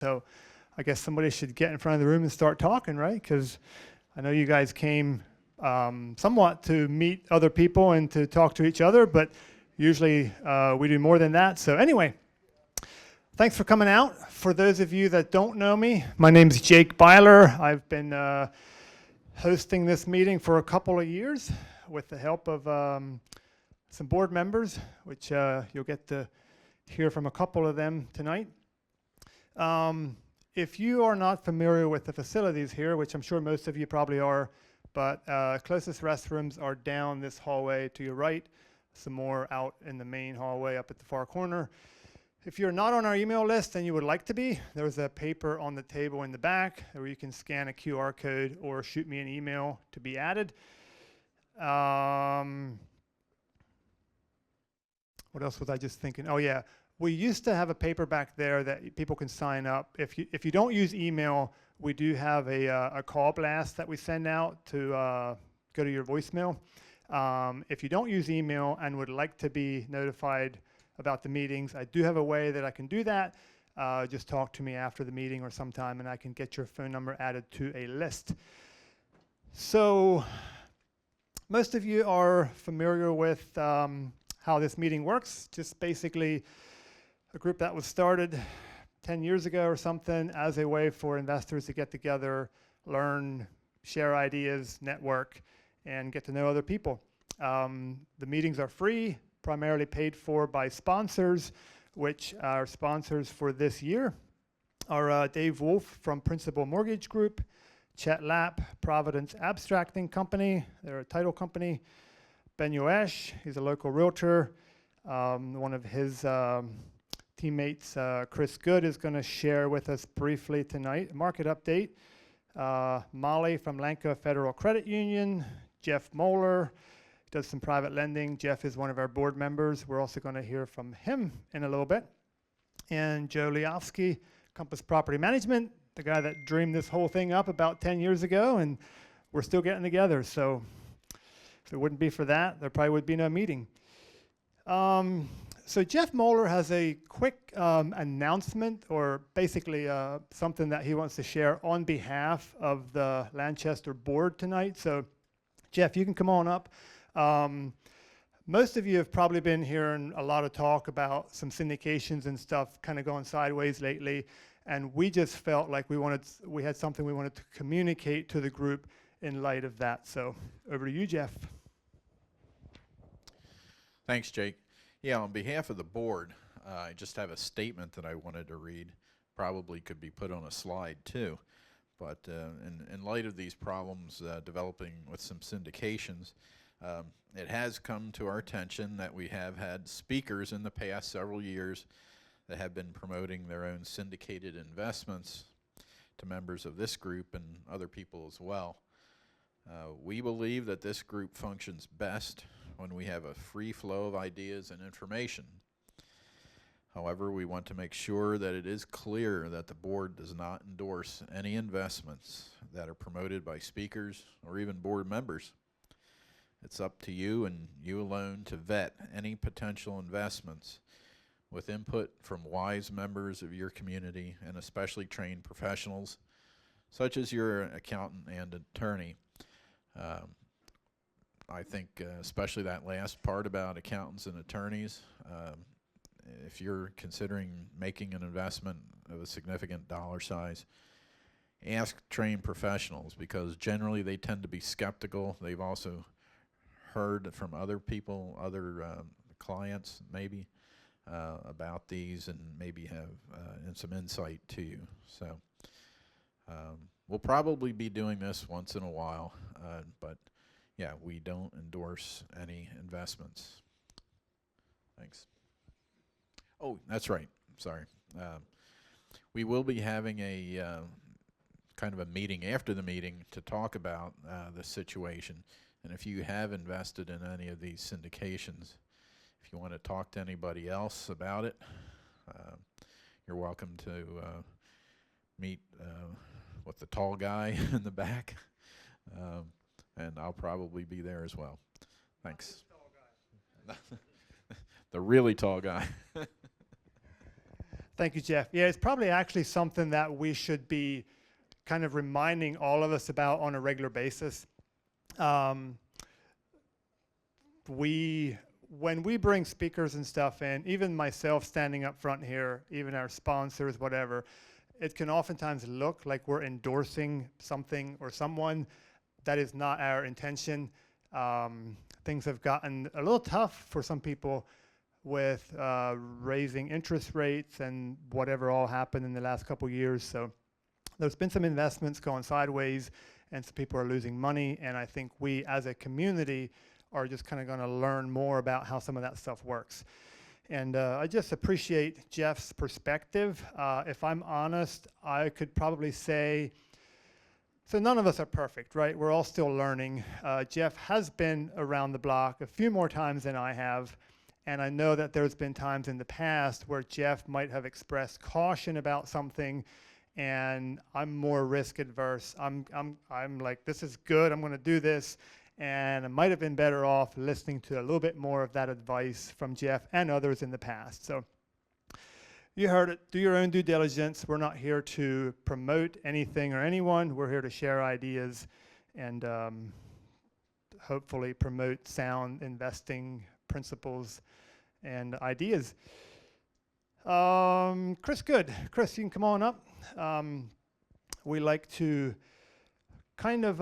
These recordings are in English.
So I guess somebody should get in front of the room and start talking, right? Because I know you guys came somewhat to meet other people and to talk to each other, but usually we do more than that. So anyway, thanks for coming out. For those of you that don't know me, my name is Jake Byler. I've been hosting this meeting for a couple of years with the help of some board members, which you'll get to hear from a couple of them tonight. If you are not familiar with the facilities here, which I'm sure most of you probably are, but closest restrooms are down this hallway to your right, some more out in the main hallway up at the far corner. If you're not on our email list and you would like to be, there's a paper on the table in the back where you can scan a QR code or shoot me an email to be added. What else was I just thinking? Oh yeah, we used to have a paper back there that people can sign up. If you don't use email, we do have a call blast that we send out to go to your voicemail. If you don't use email and would like to be notified about the meetings, I do have a way that I can do that. Just talk to me after the meeting or sometime and I can get your phone number added to a list. So most of you are familiar with how this meeting works. Just basically a group that was started 10 years ago or something as a way for investors to get together, learn, share ideas, network, and get to know other people. The meetings are free, primarily paid for by sponsors, which our sponsors for this year are Dave Wolf from Principal Mortgage Group, Chet Lapp, Providence Abstracting Company, they're a title company, Ben Yoesh, he's a local realtor. One of his teammates, Chris Good, is going to share with us briefly tonight a market update. Molly from Lanco Federal Credit Union, Jeff Moeller does some private lending. Jeff is one of our board members. We're also going to hear from him in a little bit. And Joe Liofsky, Compass Property Management, the guy that dreamed this whole thing up about 10 years ago, and we're still getting together. So if it wouldn't be for that, there probably would be no meeting. So Jeff Moeller has a quick announcement, or basically something that he wants to share on behalf of the Lancaster board tonight. So Jeff, you can come on up. Most of you have probably been hearing a lot of talk about some syndications and stuff kind of going sideways lately, and we just felt like we had something we wanted to communicate to the group in light of that. So over to you, Jeff. Thanks, Jake. Yeah, on behalf of the board, I just have a statement that I wanted to read. Probably could be put on a slide too. But in light of these problems developing with some syndications, it has come to our attention that we have had speakers in the past several years that have been promoting their own syndicated investments to members of this group and other people as well. We believe that this group functions best when we have a free flow of ideas and information. However, we want to make sure that it is clear that the board does not endorse any investments that are promoted by speakers or even board members. It's up to you and you alone to vet any potential investments with input from wise members of your community and especially trained professionals, such as your accountant and attorney. I think especially that last part about accountants and attorneys, if you're considering making an investment of a significant dollar size, ask trained professionals, because generally they tend to be skeptical. They've also heard from other people, other clients maybe, about these and maybe have some insight to you. So we'll probably be doing this once in a while, but yeah, we don't endorse any investments. Thanks. Oh, that's right. Sorry. We will be having a kind of a meeting after the meeting to talk about the situation. And if you have invested in any of these syndications, if you want to talk to anybody else about it, you're welcome to meet with the tall guy in the back. And I'll probably be there as well. Thanks. The really tall guy. Thank you, Jeff. Yeah, it's probably actually something that we should be kind of reminding all of us about on a regular basis. When we bring speakers and stuff in, even myself standing up front here, even our sponsors, whatever, it can oftentimes look like we're endorsing something or someone. That is not our intention. Things have gotten a little tough for some people with raising interest rates and whatever all happened in the last couple years. So there's been some investments going sideways and some people are losing money. And I think we as a community are just kind of going to learn more about how some of that stuff works. And I just appreciate Jeff's perspective. If I'm honest, I could probably say, so none of us are perfect, right? We're all still learning. Jeff has been around the block a few more times than I have. And I know that there's been times in the past where Jeff might have expressed caution about something, and I'm more risk adverse. I'm like, this is good, I'm gonna do this. And I might have been better off listening to a little bit more of that advice from Jeff and others in the past. So you heard it, do your own due diligence. We're not here to promote anything or anyone. We're here to share ideas and hopefully promote sound investing principles and ideas. Chris Good. Chris, you can come on up. We like to kind of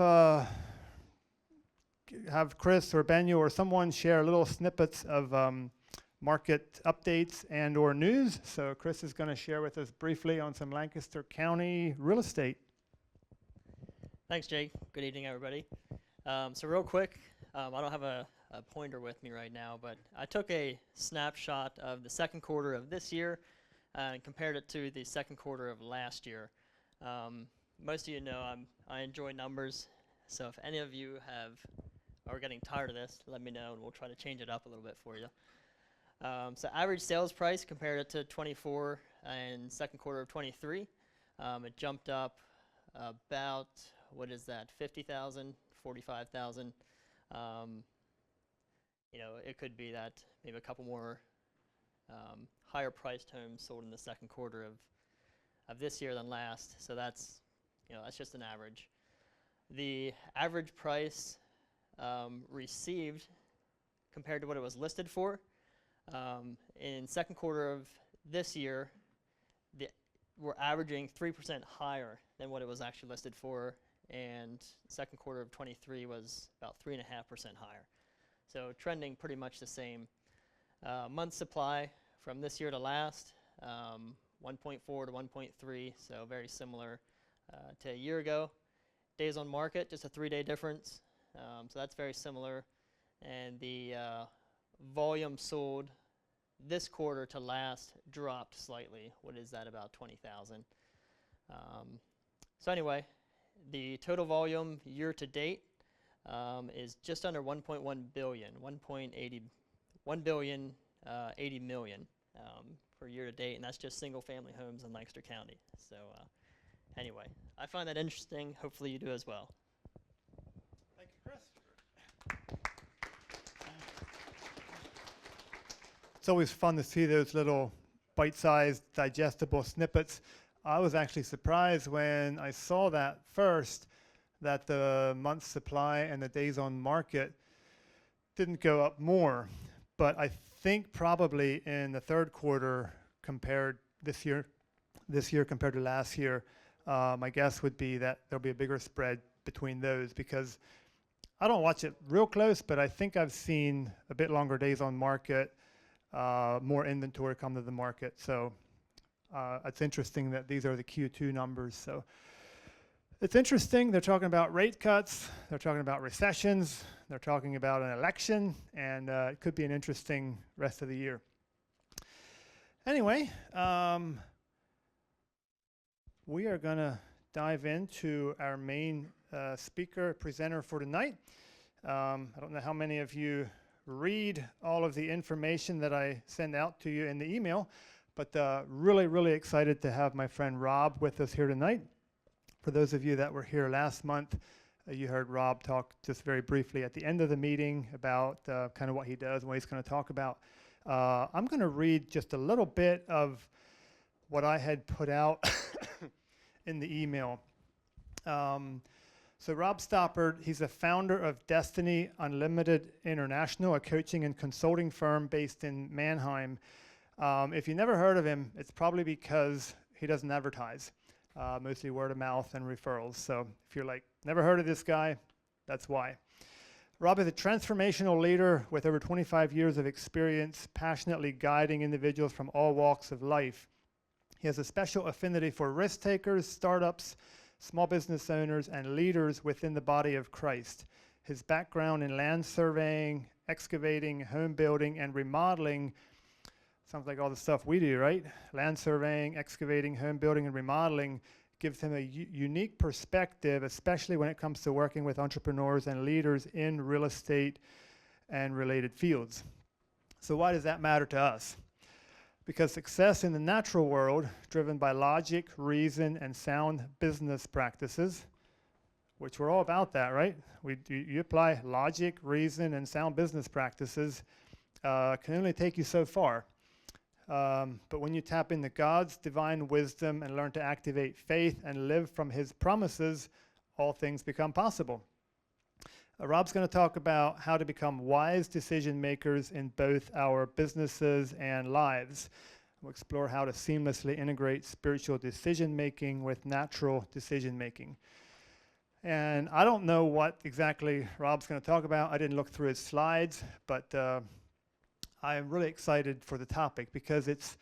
have Chris or Benyo or someone share little snippets of market updates and or news. So Chris is going to share with us briefly on some Lancaster County real estate. Thanks, Jake. Good evening, everybody. So real quick, I don't have a pointer with me right now, but I took a snapshot of the second quarter of this year and compared it to the second quarter of last year. Most of you know I enjoy numbers, so if any of you are getting tired of this, let me know and we'll try to change it up a little bit for you. So average sales price compared it to 24 and second quarter of 23, it jumped up about, what is that, 50,000, 45,000. You know, it could be that maybe a couple more higher priced homes sold in the second quarter of this year than last. So that's, you know, that's just an average. The average price received compared to what it was listed for, in second quarter of this year, we're averaging 3% higher than what it was actually listed for, and second quarter of 23 was about 3.5% higher. So trending pretty much the same. Month supply from this year to last, 1.4 to 1.3, so very similar to a year ago. Days on market, just a 3-day difference, so that's very similar. And the volume sold this quarter to last dropped slightly. What is that, about 20,000? So anyway, the total volume year to date is just under 1.1 billion, 1 billion 80 million for year to date, and that's just single family homes in Lancaster County. So anyway, I find that interesting. Hopefully you do as well. Thank you, Chris. It's always fun to see those little bite-sized, digestible snippets. I was actually surprised when I saw that first, that the month supply and the days on market didn't go up more. But I think probably in the third quarter compared this year compared to last year, my guess would be that there'll be a bigger spread between those, because I don't watch it real close, but I think I've seen a bit longer days on market, more inventory come to the market. So it's interesting that these are the Q2 numbers. So it's interesting. They're talking about rate cuts. They're talking about recessions. They're talking about an election, and it could be an interesting rest of the year. Anyway, we are going to dive into our main presenter for tonight. I don't know how many of you read all of the information that I send out to you in the email, but really, really excited to have my friend Rob with us here tonight. For those of you that were here last month, you heard Rob talk just very briefly at the end of the meeting about kind of what he does and what he's going to talk about. I'm going to read just a little bit of what I had put out in the email. So Rob Stoppard, he's the founder of Destiny Unlimited International, a coaching and consulting firm based in Mannheim. If you never heard of him, it's probably because he doesn't advertise, mostly word of mouth and referrals. So if you're like, never heard of this guy, that's why. Rob is a transformational leader with over 25 years of experience, passionately guiding individuals from all walks of life. He has a special affinity for risk takers, startups, small business owners, and leaders within the body of Christ. His background in land surveying, excavating, home building, and remodeling sounds like all the stuff we do, right? Land surveying, excavating, home building, and remodeling gives him a unique perspective, especially when it comes to working with entrepreneurs and leaders in real estate and related fields. So why does that matter to us? Because success in the natural world, driven by logic, reason, and sound business practices, which we're all about that, right? You apply logic, reason, and sound business practices, can only take you so far. But when you tap into God's divine wisdom and learn to activate faith and live from his promises, all things become possible. Rob's going to talk about how to become wise decision makers in both our businesses and lives. We'll explore how to seamlessly integrate spiritual decision making with natural decision making. And I don't know what exactly Rob's going to talk about. I didn't look through his slides, but I am really excited for the topic because it's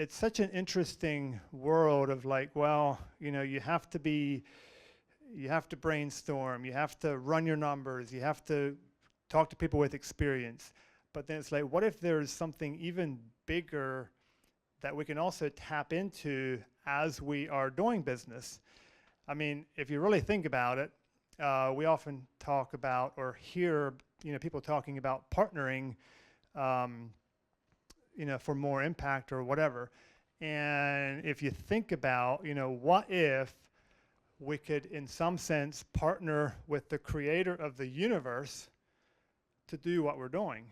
such an interesting world of like, well, you know, you have to brainstorm, you have to run your numbers, you have to talk to people with experience. But then it's like, what if there's something even bigger that we can also tap into as we are doing business? I mean, if you really think about it, we often talk about or hear, you know, people talking about partnering, you know, for more impact or whatever. And if you think about, you know, what if we could, in some sense, partner with the creator of the universe to do what we're doing?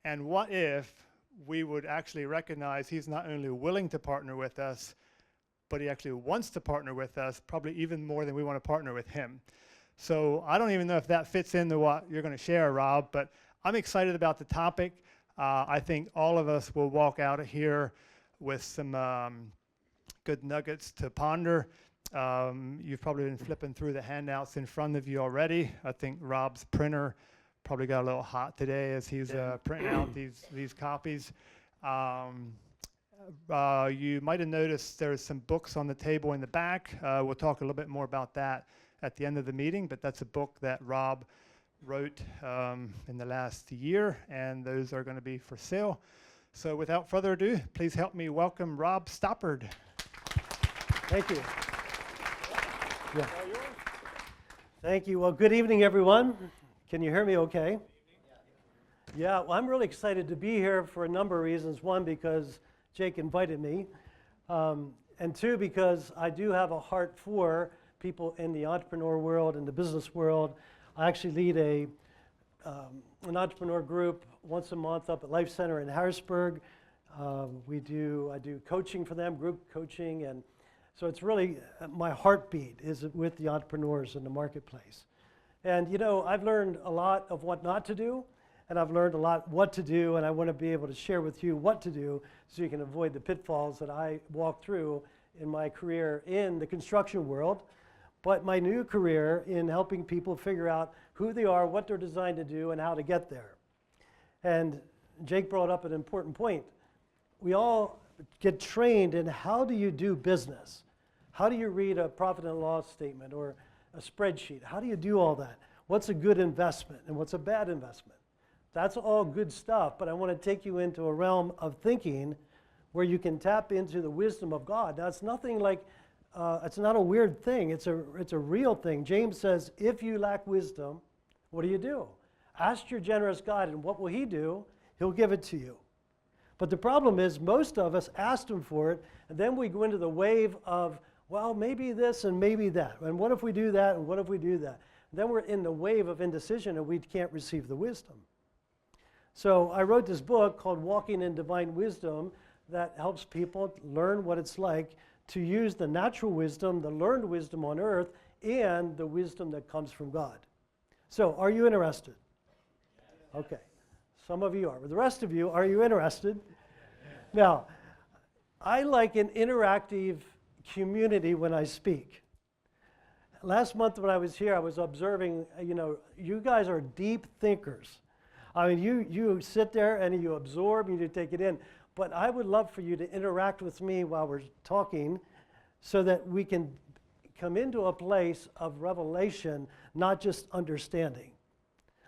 And what if we would actually recognize he's not only willing to partner with us, but he actually wants to partner with us, probably even more than we want to partner with him. So I don't even know if that fits into what you're going to share, Rob, but I'm excited about the topic. I think all of us will walk out of here with some good nuggets to ponder. You've probably been flipping through the handouts in front of you already. I think Rob's printer probably got a little hot today as he's printing out these copies. You might have noticed there's some books on the table in the back. We'll talk a little bit more about that at the end of the meeting, but that's a book that Rob wrote in the last year, and those are going to be for sale. So without further ado, please help me welcome Rob Stoppard. Thank you. Yeah. Thank you. Well, good evening, everyone. Can you hear me okay? Yeah, well, I'm really excited to be here for a number of reasons. One, because Jake invited me, and two, because I do have a heart for people in the entrepreneur world and the business world. I actually lead an entrepreneur group once a month up at Life Center in Harrisburg. I do coaching for them, group coaching, and so it's really my heartbeat is with the entrepreneurs in the marketplace. And you know, I've learned a lot of what not to do, and I've learned a lot what to do, and I want to be able to share with you what to do so you can avoid the pitfalls that I walked through in my career in the construction world, but my new career in helping people figure out who they are, what they're designed to do, and how to get there. And Jake brought up an important point. We all get trained in how do you do business? How do you read a profit and loss statement or a spreadsheet? How do you do all that? What's a good investment and what's a bad investment? That's all good stuff, but I want to take you into a realm of thinking where you can tap into the wisdom of God. Now, it's nothing like, it's not a weird thing. It's a real thing. James says, if you lack wisdom, what do? Ask your generous God, and what will he do? He'll give it to you. But the problem is most of us asked him for it, and then we go into the wave of, well, maybe this and maybe that. And what if we do that, and what if we do that? And then we're in the wave of indecision, and we can't receive the wisdom. So I wrote this book called Walking in Divine Wisdom that helps people learn what it's like to use the natural wisdom, the learned wisdom on earth, and the wisdom that comes from God. So, are you interested? Okay. Some of you are. But the rest of you, are you interested? Now, I like an interactive community when I speak. Last month when I was here, I was observing, you guys are deep thinkers. I mean, you sit there and you absorb and you take it in. But I would love for you to interact with me while we're talking so that we can come into a place of revelation, not just understanding.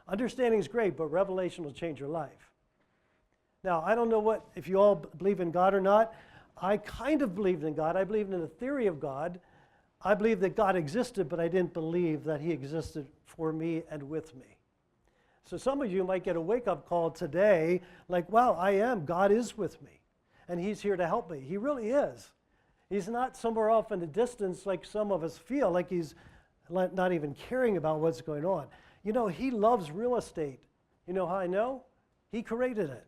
Understanding is great, but revelation will change your life. Now, I don't know if you all believe in God or not. I kind of believed in God. I believed in the theory of God. I believed that God existed, but I didn't believe that he existed for me and with me. So some of you might get a wake-up call today, like, wow, God is with me, and he's here to help me. He really is. He's not somewhere off in the distance like some of us feel, like he's not even caring about what's going on. He loves real estate. You know how I know? He created it.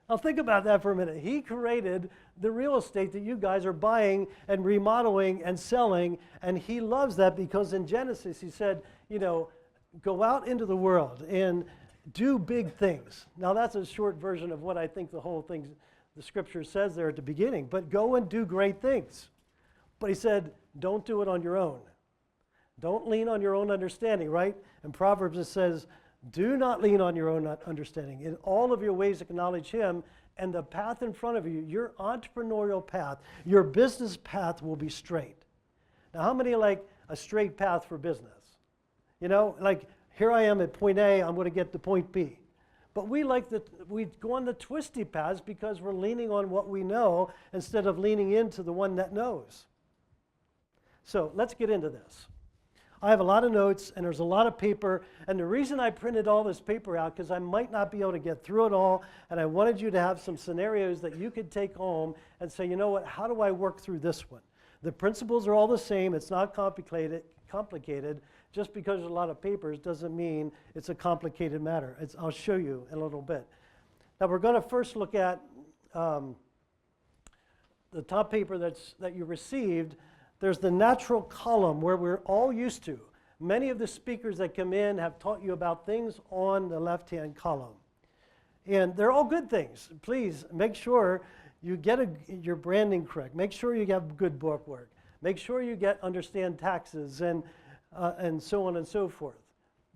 Now think about that for a minute. He created the real estate that you guys are buying and remodeling and selling, and he loves that because in Genesis he said, go out into the world and do big things. Now that's a short version of what I think the whole thing, the scripture says there at the beginning, but go and do great things. But he said, don't do it on your own. Don't lean on your own understanding, right? In Proverbs it says, do not lean on your own understanding. In all of your ways acknowledge him, and the path in front of you, your entrepreneurial path, your business path will be straight. Now how many like a straight path for business? Like here I am at point A, I'm going to get to point B. But we go on the twisty paths because we're leaning on what we know instead of leaning into the one that knows. So let's get into this. I have a lot of notes and there's a lot of paper, and the reason I printed all this paper out because I might not be able to get through it all, and I wanted you to have some scenarios that you could take home and say, you know what, how do I work through this one? The principles are all the same. It's not complicated. Just because there's a lot of papers doesn't mean it's a complicated matter. I'll show you in a little bit. Now we're going to first look at the top paper that you received. There's the natural column where we're all used to. Many of the speakers that come in have taught you about things on the left-hand column. And they're all good things. Please make sure you get your branding correct. Make sure you have good book work. Make sure you understand taxes and so on and so forth.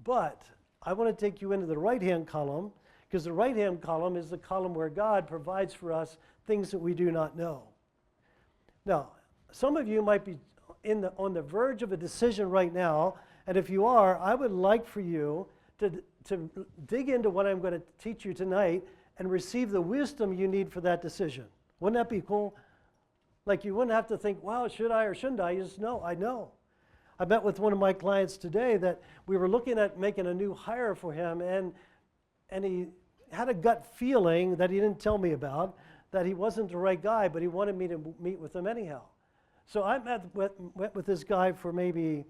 But I want to take you into the right-hand column because the right-hand column is the column where God provides for us things that we do not know. Now, some of you might be on the verge of a decision right now, and if you are, I would like for you to dig into what I'm going to teach you tonight and receive the wisdom you need for that decision. Wouldn't that be cool? Like you wouldn't have to think, wow, should I or shouldn't I? You just know, I know. I met with one of my clients today that we were looking at making a new hire for him, and he had a gut feeling that he didn't tell me about, that he wasn't the right guy, but he wanted me to meet with him anyhow. So I went with this guy for maybe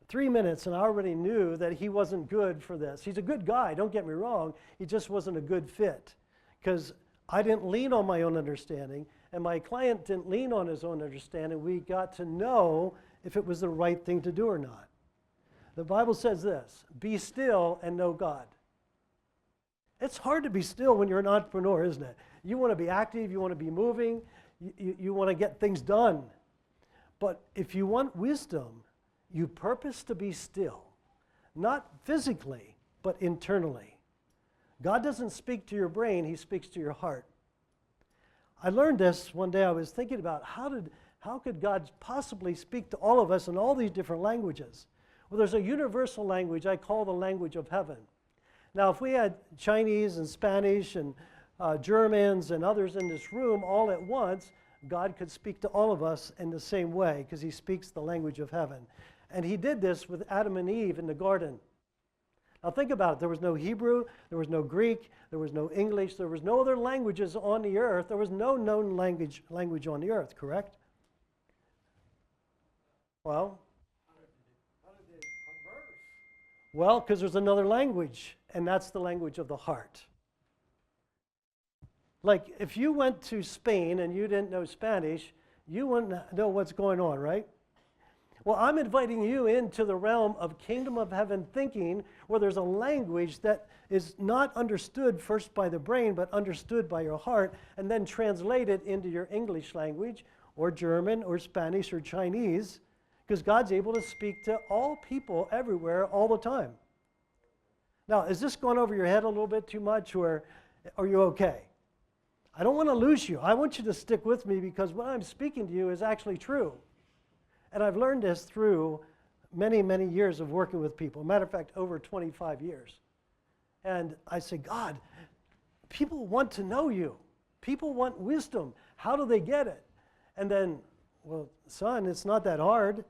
3 minutes, and I already knew that he wasn't good for this. He's a good guy, don't get me wrong. He just wasn't a good fit because I didn't lean on my own understanding, and my client didn't lean on his own understanding. We got to know if it was the right thing to do or not. The Bible says this, be still and know God. It's hard to be still when you're an entrepreneur, isn't it? You want to be active, you want to be moving, you want to get things done. But if you want wisdom, you purpose to be still, not physically, but internally. God doesn't speak to your brain, he speaks to your heart. I learned this one day. I was thinking about how could God possibly speak to all of us in all these different languages? Well, there's a universal language I call the language of heaven. Now, if we had Chinese and Spanish and Germans and others in this room all at once, God could speak to all of us in the same way because he speaks the language of heaven. And he did this with Adam and Eve in the garden. Now think about it. There was no Hebrew, there was no Greek, there was no English, there was no other languages on the earth. There was no known language on the earth, correct? Well, how did it converse? Well, because there's another language, and that's the language of the heart. Like if you went to Spain and you didn't know Spanish, you wouldn't know what's going on, right? Well, I'm inviting you into the realm of kingdom of heaven thinking where there's a language that is not understood first by the brain, but understood by your heart, and then translated into your English language or German or Spanish or Chinese, because God's able to speak to all people everywhere all the time. Now, is this going over your head a little bit too much, or are you okay? I don't want to lose you. I want you to stick with me because what I'm speaking to you is actually true. And I've learned this through many, many years of working with people. Matter of fact, over 25 years. And I say, God, people want to know you. People want wisdom. How do they get it? And then, well, son, it's not that hard.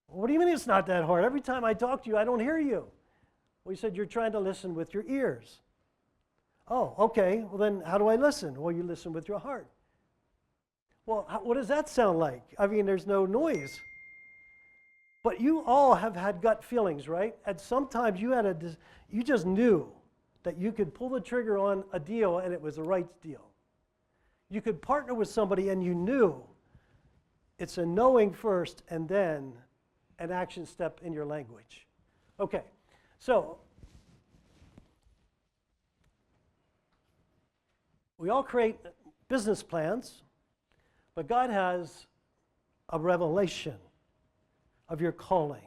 What do you mean it's not that hard? Every time I talk to you, I don't hear you. Well, he said, you're trying to listen with your ears. Oh, okay. Well, then how do I listen? Well, you listen with your heart. Well, what does that sound like? I mean, there's no noise. But you all have had gut feelings, right? And sometimes you just knew that you could pull the trigger on a deal and it was the right deal. You could partner with somebody and you knew it's a knowing first and then an action step in your language. Okay, so we all create business plans. But God has a revelation of your calling.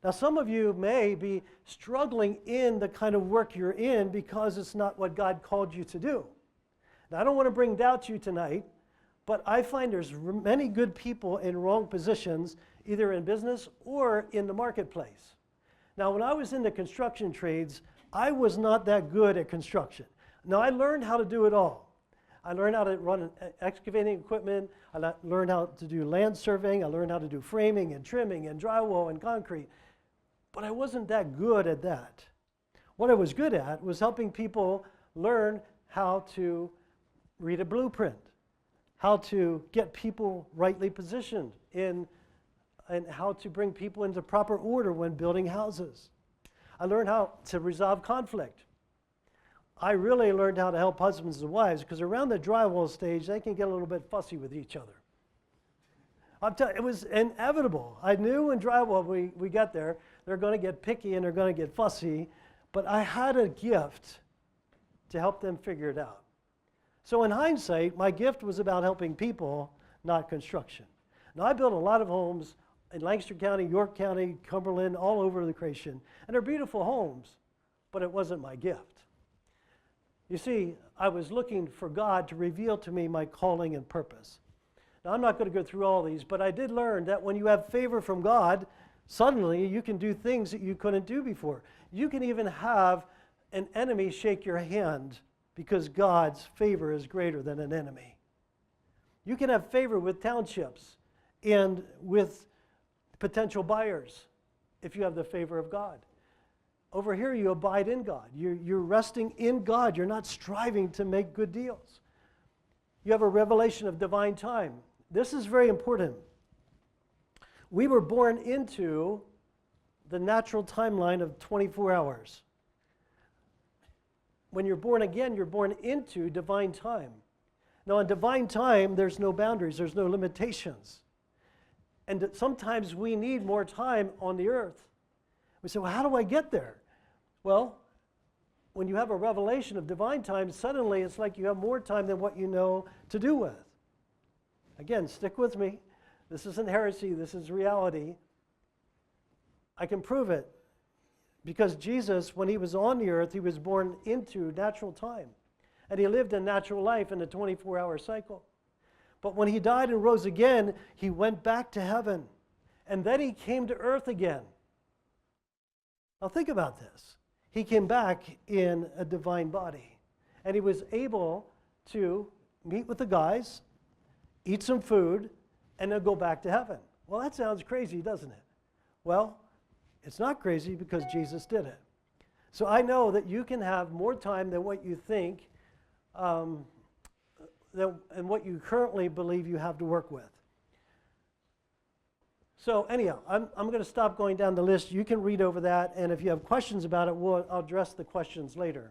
Now, some of you may be struggling in the kind of work you're in because it's not what God called you to do. Now, I don't want to bring doubt to you tonight, but I find there's many good people in wrong positions, either in business or in the marketplace. Now, when I was in the construction trades, I was not that good at construction. Now, I learned how to do it all. I learned how to run excavating equipment. I learned how to do land surveying. I learned how to do framing and trimming and drywall and concrete. But I wasn't that good at that. What I was good at was helping people learn how to read a blueprint, how to get people rightly positioned and how to bring people into proper order when building houses. I learned how to resolve conflict. I really learned how to help husbands and wives because around the drywall stage, they can get a little bit fussy with each other. I'm telling you, it was inevitable. I knew in drywall we got there, they're going to get picky and they're going to get fussy, but I had a gift to help them figure it out. So in hindsight, my gift was about helping people, not construction. Now, I built a lot of homes in Lancaster County, York County, Cumberland, all over the creation, and they're beautiful homes, but it wasn't my gift. You see, I was looking for God to reveal to me my calling and purpose. Now, I'm not going to go through all these, but I did learn that when you have favor from God, suddenly you can do things that you couldn't do before. You can even have an enemy shake your hand because God's favor is greater than an enemy. You can have favor with townships and with potential buyers if you have the favor of God. Over here, you abide in God. You're resting in God. You're not striving to make good deals. You have a revelation of divine time. This is very important. We were born into the natural timeline of 24 hours. When you're born again, you're born into divine time. Now, in divine time, there's no boundaries. There's no limitations. And sometimes we need more time on the earth. We say, well, how do I get there? Well, when you have a revelation of divine time, suddenly it's like you have more time than what you know to do with. Again, stick with me. This isn't heresy. This is reality. I can prove it because Jesus, when he was on the earth, he was born into natural time. And he lived a natural life in a 24-hour cycle. But when he died and rose again, he went back to heaven. And then he came to earth again. Now think about this. He came back in a divine body. And he was able to meet with the guys, eat some food, and then go back to heaven. Well, that sounds crazy, doesn't it? Well, it's not crazy because Jesus did it. So I know that you can have more time than what you think and what you currently believe you have to work with. So anyhow, I'm going to stop going down the list. You can read over that, and if you have questions about it, I'll address the questions later.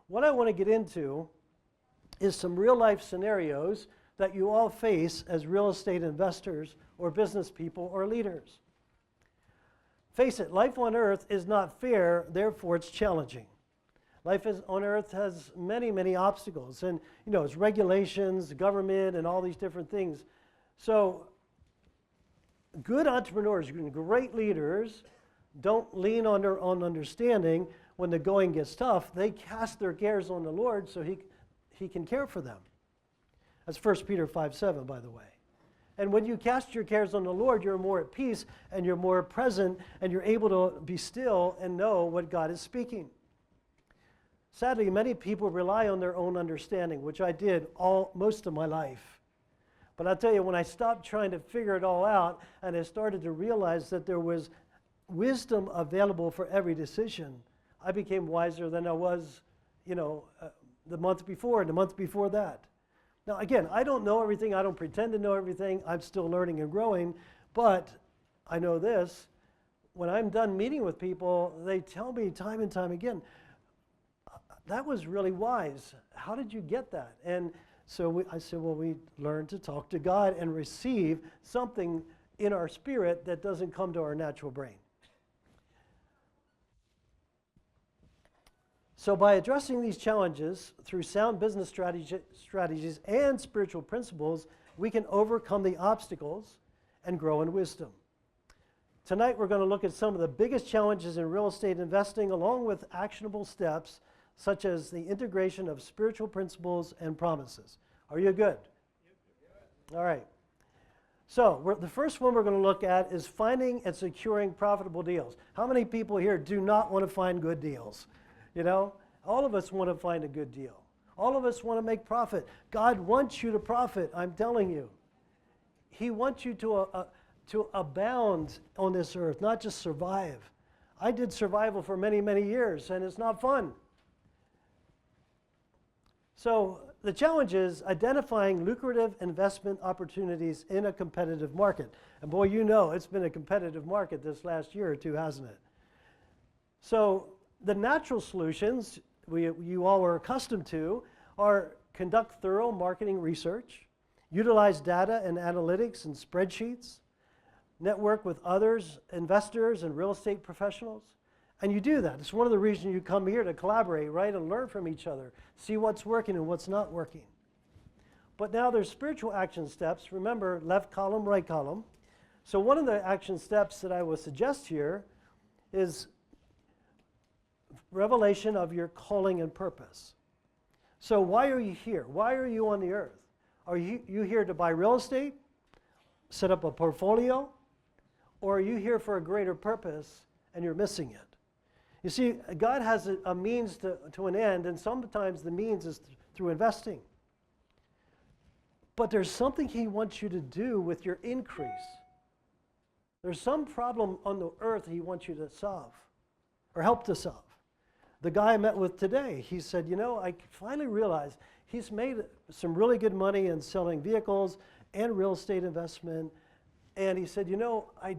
What I want to get into is some real life scenarios that you all face as real estate investors or business people or leaders. Face it, life on earth is not fair, therefore it's challenging. Life on earth has many, many obstacles, and it's regulations, government, and all these different things. So good entrepreneurs, great leaders, don't lean on their own understanding. When the going gets tough, they cast their cares on the Lord so he can care for them. That's 1 Peter 5:7, by the way. And when you cast your cares on the Lord, you're more at peace, and you're more present, and you're able to be still and know what God is speaking. Sadly, many people rely on their own understanding, which I did most of my life. But I'll tell you, when I stopped trying to figure it all out, and I started to realize that there was wisdom available for every decision, I became wiser than I was, the month before and the month before that. Now, again, I don't know everything. I don't pretend to know everything. I'm still learning and growing. But I know this. When I'm done meeting with people, they tell me time and time again, that was really wise. How did you get that? And so I said, well, we learned to talk to God and receive something in our spirit that doesn't come to our natural brain. So by addressing these challenges through sound business strategies and spiritual principles, we can overcome the obstacles and grow in wisdom. Tonight we're going to look at some of the biggest challenges in real estate investing, along with actionable steps such as the integration of spiritual principles and promises. Are you good? All right. So the first one we're going to look at is finding and securing profitable deals. How many people here do not want to find good deals? All of us want to find a good deal. All of us want to make profit. God wants you to profit, I'm telling you. He wants you to abound on this earth, not just survive. I did survival for many, many years, and it's not fun. So the challenge is identifying lucrative investment opportunities in a competitive market. And boy, it's been a competitive market this last year or two, hasn't it? So the natural solutions you all are accustomed to are conduct thorough marketing research, utilize data and analytics and spreadsheets, network with others, investors and real estate professionals. And you do that. It's one of the reasons you come here to collaborate, right, and learn from each other, see what's working and what's not working. But now there's spiritual action steps. Remember, left column, right column. So one of the action steps that I will suggest here is revelation of your calling and purpose. So why are you here? Why are you on the earth? Are you here to buy real estate, set up a portfolio, or are you here for a greater purpose and you're missing it? You see, God has a means to an end, and sometimes the means is through investing. But there's something He wants you to do with your increase. There's some problem on the earth He wants you to solve or help to solve. The guy I met with today, he said, I finally realized he's made some really good money in selling vehicles and real estate investment. And he said, I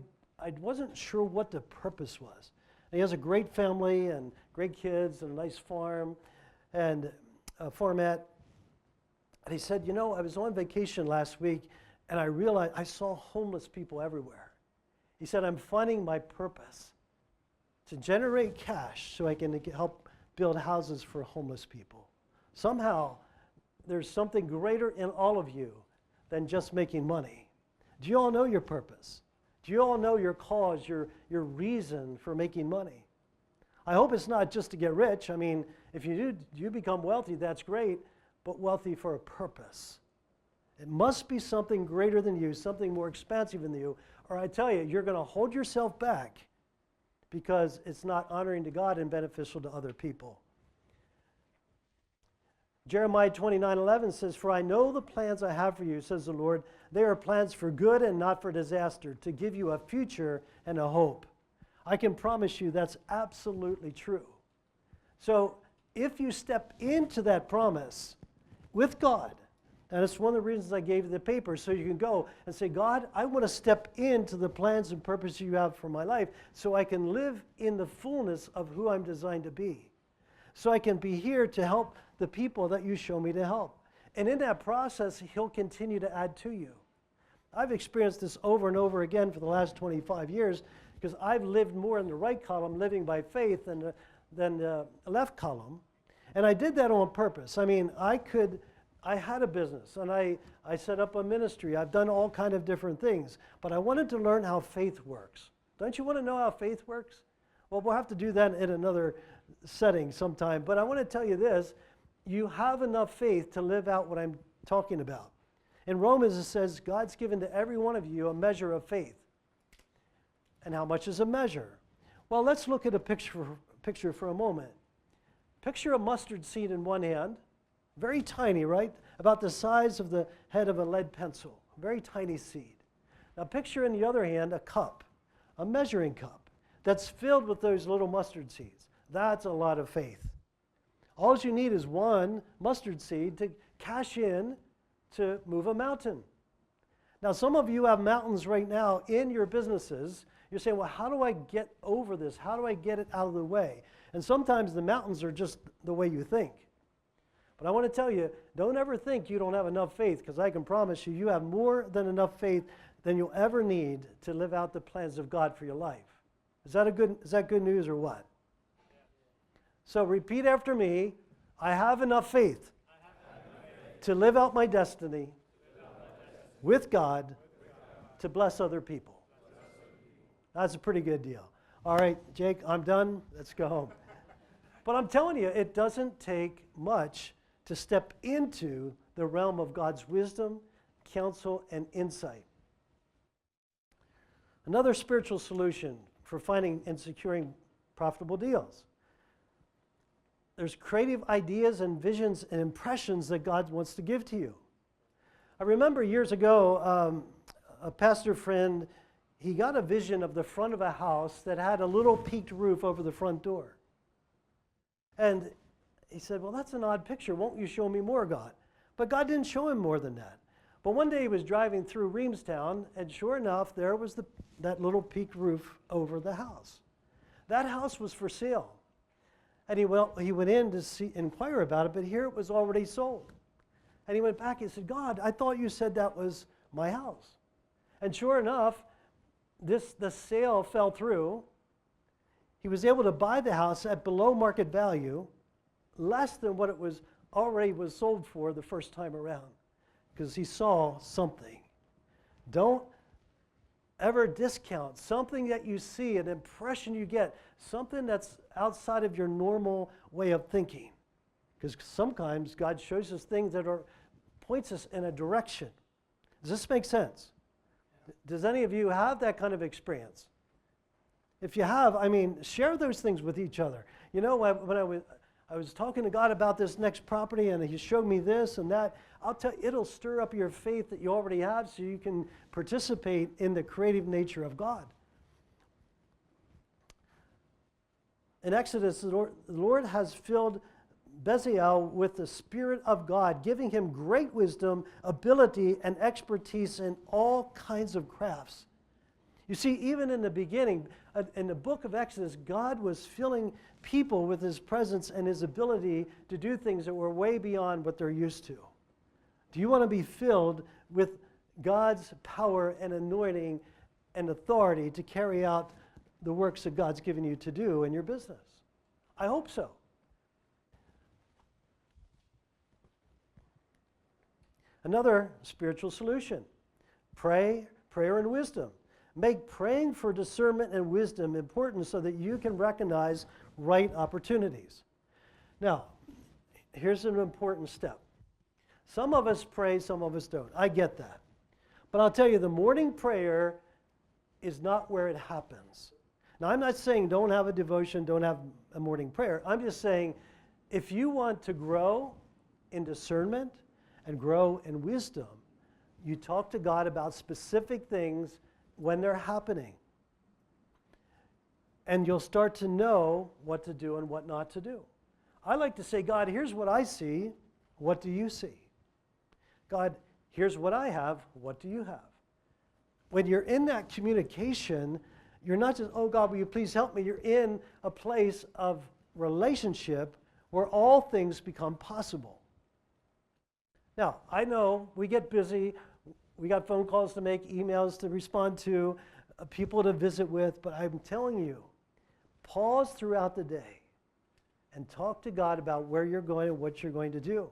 wasn't sure what the purpose was. And he has a great family and great kids and a nice farm and a farmette. And he said, I was on vacation last week and I realized I saw homeless people everywhere. He said, I'm finding my purpose to generate cash so I can help build houses for homeless people. Somehow, there's something greater in all of you than just making money. Do you all know your purpose? Do you all know your cause, your reason for making money? I hope it's not just to get rich. I mean, if you become wealthy, that's great, but wealthy for a purpose. It must be something greater than you, something more expansive than you, or I tell you, you're going to hold yourself back because it's not honoring to God and beneficial to other people. Jeremiah 29:11 says, "For I know the plans I have for you, says the Lord. They are plans for good and not for disaster, to give you a future and a hope." I can promise you that's absolutely true. So if you step into that promise with God, and it's one of the reasons I gave you the paper, so you can go and say, God, I want to step into the plans and purposes you have for my life so I can live in the fullness of who I'm designed to be. So I can be here to help the people that you show me to help. And in that process, he'll continue to add to you. I've experienced this over and over again for the last 25 years because I've lived more in the right column, living by faith, than the left column. And I did that on purpose. I mean, I had a business, and I set up a ministry. I've done all kind of different things. But I wanted to learn how faith works. Don't you want to know how faith works? Well, we'll have to do that in another setting sometime. But I want to tell you this. You have enough faith to live out what I'm talking about. In Romans, it says, God's given to every one of you a measure of faith. And how much is a measure? Well, let's look at a picture for a moment. Picture a mustard seed in one hand, very tiny, right? About the size of the head of a lead pencil, very tiny seed. Now picture in the other hand a cup, a measuring cup, that's filled with those little mustard seeds. That's a lot of faith. All you need is one mustard seed to cash in to move a mountain. Now, some of you have mountains right now in your businesses. You're saying, well, how do I get over this? How do I get it out of the way? And sometimes the mountains are just the way you think. But I want to tell you, don't ever think you don't have enough faith, because I can promise you, you have more than enough faith than you'll ever need to live out the plans of God for your life. Is that good news or what? So repeat after me. I have enough faith to live out my destiny with God to bless other people. That's a pretty good deal. All right, Jake, I'm done. Let's go home. But I'm telling you, it doesn't take much to step into the realm of God's wisdom, counsel, and insight. Another spiritual solution for finding and securing profitable deals. There's creative ideas and visions and impressions that God wants to give to you. I remember years ago, a pastor friend, he got a vision of the front of a house that had a little peaked roof over the front door. And he said, well, that's an odd picture. Won't you show me more, God? But God didn't show him more than that. But one day he was driving through Reamstown, and sure enough, there was that little peaked roof over the house. That house was for sale. And he went in to inquire about it, but here it was already sold. And he went back and said, God, I thought you said that was my house. And sure enough, the sale fell through. He was able to buy the house at below market value, less than what it was sold for the first time around, because he saw something. Don't ever discount something that you see, an impression you get, something that's outside of your normal way of thinking. Because sometimes God shows us things that points us in a direction. Does this make sense? Does any of you have that kind of experience? If you have, share those things with each other. You know, when I was talking to God about this next property, and he showed me this and that, I'll tell you, it'll stir up your faith that you already have so you can participate in the creative nature of God. In Exodus, the Lord has filled Bezalel with the Spirit of God, giving him great wisdom, ability, and expertise in all kinds of crafts. You see, even in the beginning, in the book of Exodus, God was filling people with his presence and his ability to do things that were way beyond what they're used to. Do you want to be filled with God's power and anointing and authority to carry out the works that God's given you to do in your business? I hope so. Another spiritual solution, prayer and wisdom. Make praying for discernment and wisdom important so that you can recognize right opportunities. Now, here's an important step. Some of us pray, some of us don't. I get that. But I'll tell you, the morning prayer is not where it happens. Now, I'm not saying don't have a devotion, don't have a morning prayer. I'm just saying if you want to grow in discernment and grow in wisdom, you talk to God about specific things when they're happening. And you'll start to know what to do and what not to do. I like to say, God, here's what I see. What do you see? God, here's what I have. What do you have? When you're in that communication, you're not just, oh, God, will you please help me? You're in a place of relationship where all things become possible. Now, I know we get busy. We got phone calls to make, emails to respond to, people to visit with, but I'm telling you, pause throughout the day and talk to God about where you're going and what you're going to do.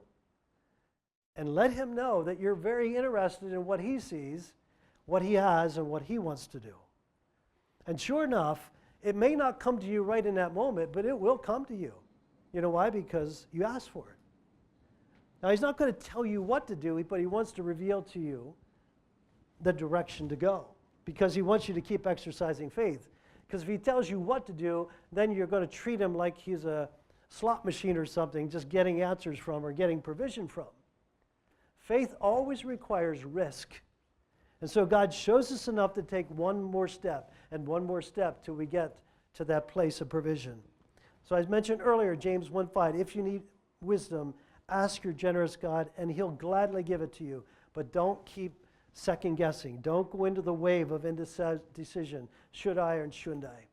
And let him know that you're very interested in what he sees, what he has, and what he wants to do. And sure enough, it may not come to you right in that moment, but it will come to you. You know why? Because you asked for it. Now, he's not going to tell you what to do, but he wants to reveal to you the direction to go, because he wants you to keep exercising faith. Because if he tells you what to do, then you're going to treat him like he's a slot machine or something, just getting answers from or getting provision from. Faith always requires risk. And so God shows us enough to take one more step and one more step till we get to that place of provision. So as mentioned earlier, James 1:5, if you need wisdom, ask your generous God, and he'll gladly give it to you. But don't keep second guessing. Don't go into the wave of indecision. Should I or shouldn't I?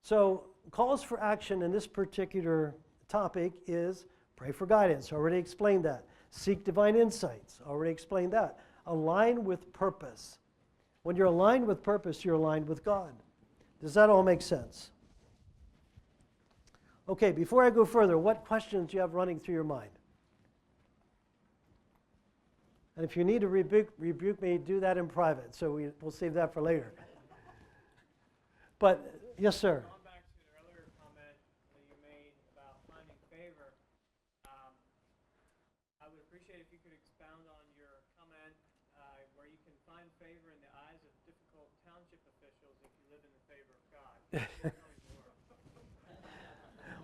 So calls for action in this particular topic is pray for guidance. Already explained that. Seek divine insights. Already explained that. Align with purpose. When you're aligned with purpose, you're aligned with God. Does that all make sense? Okay, before I go further, what questions do you have running through your mind? And if you need to rebuke me, do that in private. So we'll save that for later. But, yes, sir. Going back to the earlier comment that you made about finding favor, I would appreciate if you could expound on your comment where you can find favor in the eyes of difficult township officials if you live in the favor of God.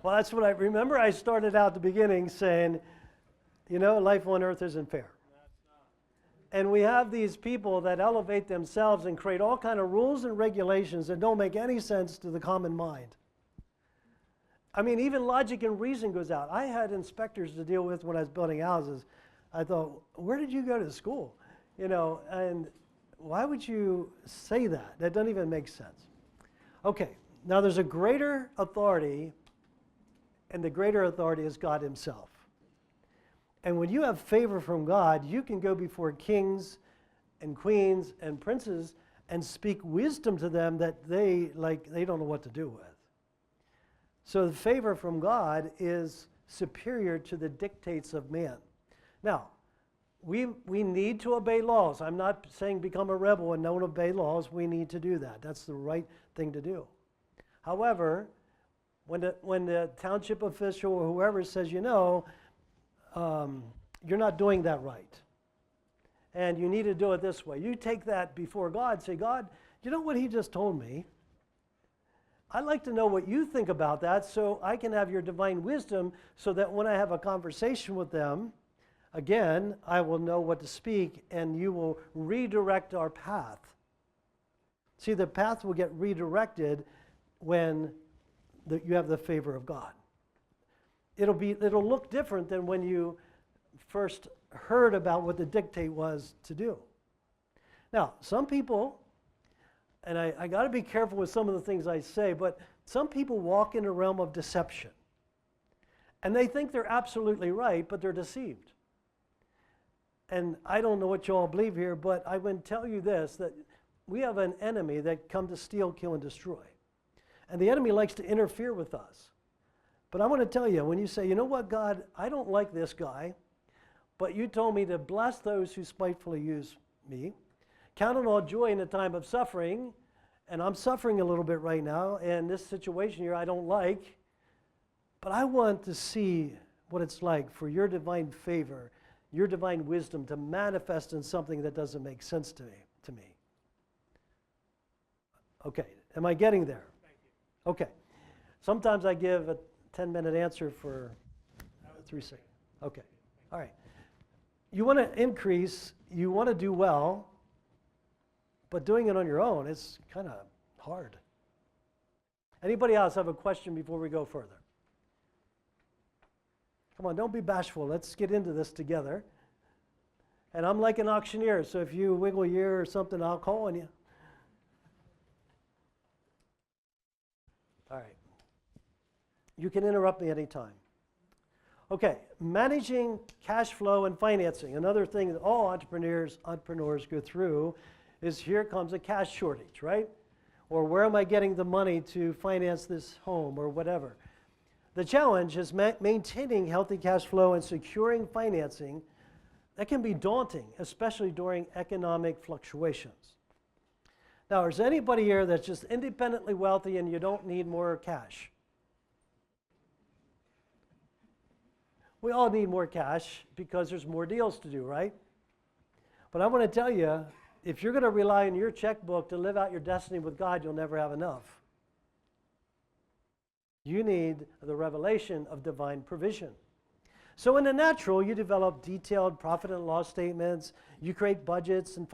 Well, that's what I remember. I started out at the beginning saying, you know, life on earth isn't fair. And we have these people that elevate themselves and create all kind of rules and regulations that don't make any sense to the common mind. I mean, even logic and reason goes out. I had inspectors to deal with when I was building houses. I thought, where did you go to school? You know, and why would you say that? That doesn't even make sense. Okay, now there's a greater authority, and the greater authority is God himself. And when you have favor from God, you can go before kings and queens and princes and speak wisdom to them that they don't know what to do with. So the favor from God is superior to the dictates of man. Now, we need to obey laws. I'm not saying become a rebel and don't obey laws. We need to do that. That's the right thing to do. However, when the township official or whoever says, you know, you're not doing that right, and you need to do it this way, you take that before God, say, God, you know what he just told me? I'd like to know what you think about that so I can have your divine wisdom so that when I have a conversation with them, again, I will know what to speak and you will redirect our path. See, the path will get redirected when you have the favor of God. It'll look different than when you first heard about what the dictate was to do. Now, some people, and I got to be careful with some of the things I say, but some people walk in a realm of deception. And they think they're absolutely right, but they're deceived. And I don't know what you all believe here, but I would tell you this, that we have an enemy that come to steal, kill, and destroy. And the enemy likes to interfere with us. But I want to tell you, when you say, you know what, God, I don't like this guy, but you told me to bless those who spitefully use me. Count it all joy in a time of suffering, and I'm suffering a little bit right now, and this situation here I don't like, but I want to see what it's like for your divine favor, your divine wisdom to manifest in something that doesn't make sense to me. Okay, am I getting there? Thank you. Okay. Sometimes I give a 10-minute answer for 3 seconds. Okay. All right. You want to increase, you want to do well, but doing it on your own is kind of hard. Anybody else have a question before we go further? Come on, don't be bashful. Let's get into this together. And I'm like an auctioneer, so if you wiggle your ear or something, I'll call on you. All right. You can interrupt me anytime. Okay, managing cash flow and financing. Another thing that all entrepreneurs go through is here comes a cash shortage, right? Or where am I getting the money to finance this home or whatever? The challenge is maintaining healthy cash flow and securing financing. That can be daunting, especially during economic fluctuations. Now, is anybody here that's just independently wealthy and you don't need more cash? We all need more cash because there's more deals to do, right? But I want to tell you, if you're going to rely on your checkbook to live out your destiny with God, you'll never have enough. You need the revelation of divine provision. So in the natural, you develop detailed profit and loss statements, you create budgets and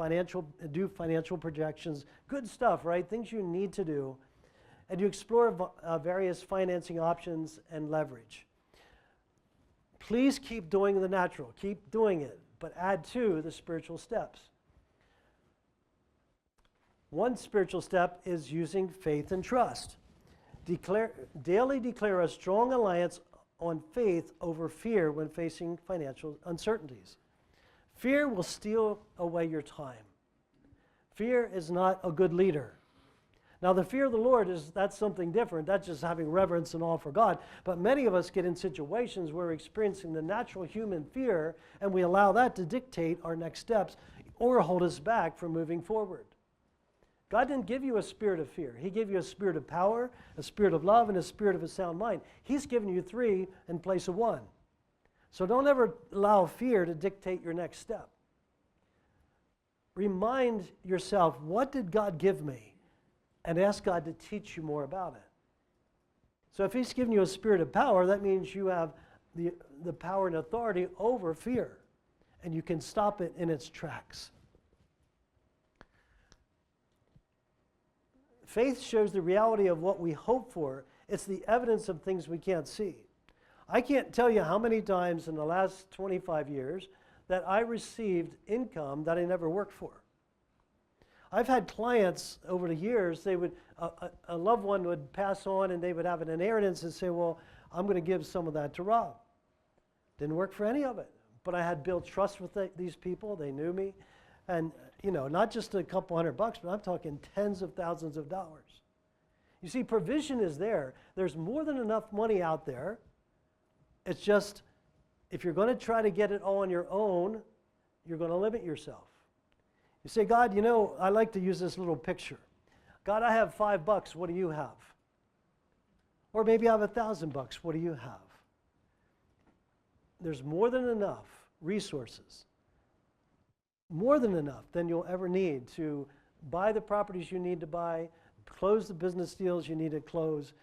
do financial projections, good stuff, right? Things you need to do. And you explore various financing options and leverage. Please keep doing the natural, keep doing it, but add to the spiritual steps. One spiritual step is using faith and trust. Daily declare a strong alliance on faith over fear when facing financial uncertainties. Fear will steal away your time. Fear is not a good leader. Now, the fear of the Lord that's something different. That's just having reverence and awe for God. But many of us get in situations where we're experiencing the natural human fear, and we allow that to dictate our next steps or hold us back from moving forward. God didn't give you a spirit of fear. He gave you a spirit of power, a spirit of love, and a spirit of a sound mind. He's given you 3 in place of 1. So don't ever allow fear to dictate your next step. Remind yourself, what did God give me? And ask God to teach you more about it. So if He's given you a spirit of power, that means you have the power and authority over fear. And you can stop it in its tracks. Faith shows the reality of what we hope for. It's the evidence of things we can't see. I can't tell you how many times in the last 25 years that I received income that I never worked for. I've had clients over the years, they would, a loved one would pass on and they would have an inheritance and say, well, I'm going to give some of that to Rob. Didn't work for any of it. But I had built trust with these people. They knew me. And, you know, not just a couple $100, but I'm talking tens of thousands of dollars. You see, provision is there. There's more than enough money out there. It's just, if you're going to try to get it all on your own, you're going to limit yourself. You say, God, you know, I like to use this little picture. God, I have $5. What do you have? Or maybe I have $1,000. What do you have? There's more than enough resources, more than enough than you'll ever need to buy the properties you need to buy, close the business deals you need to close.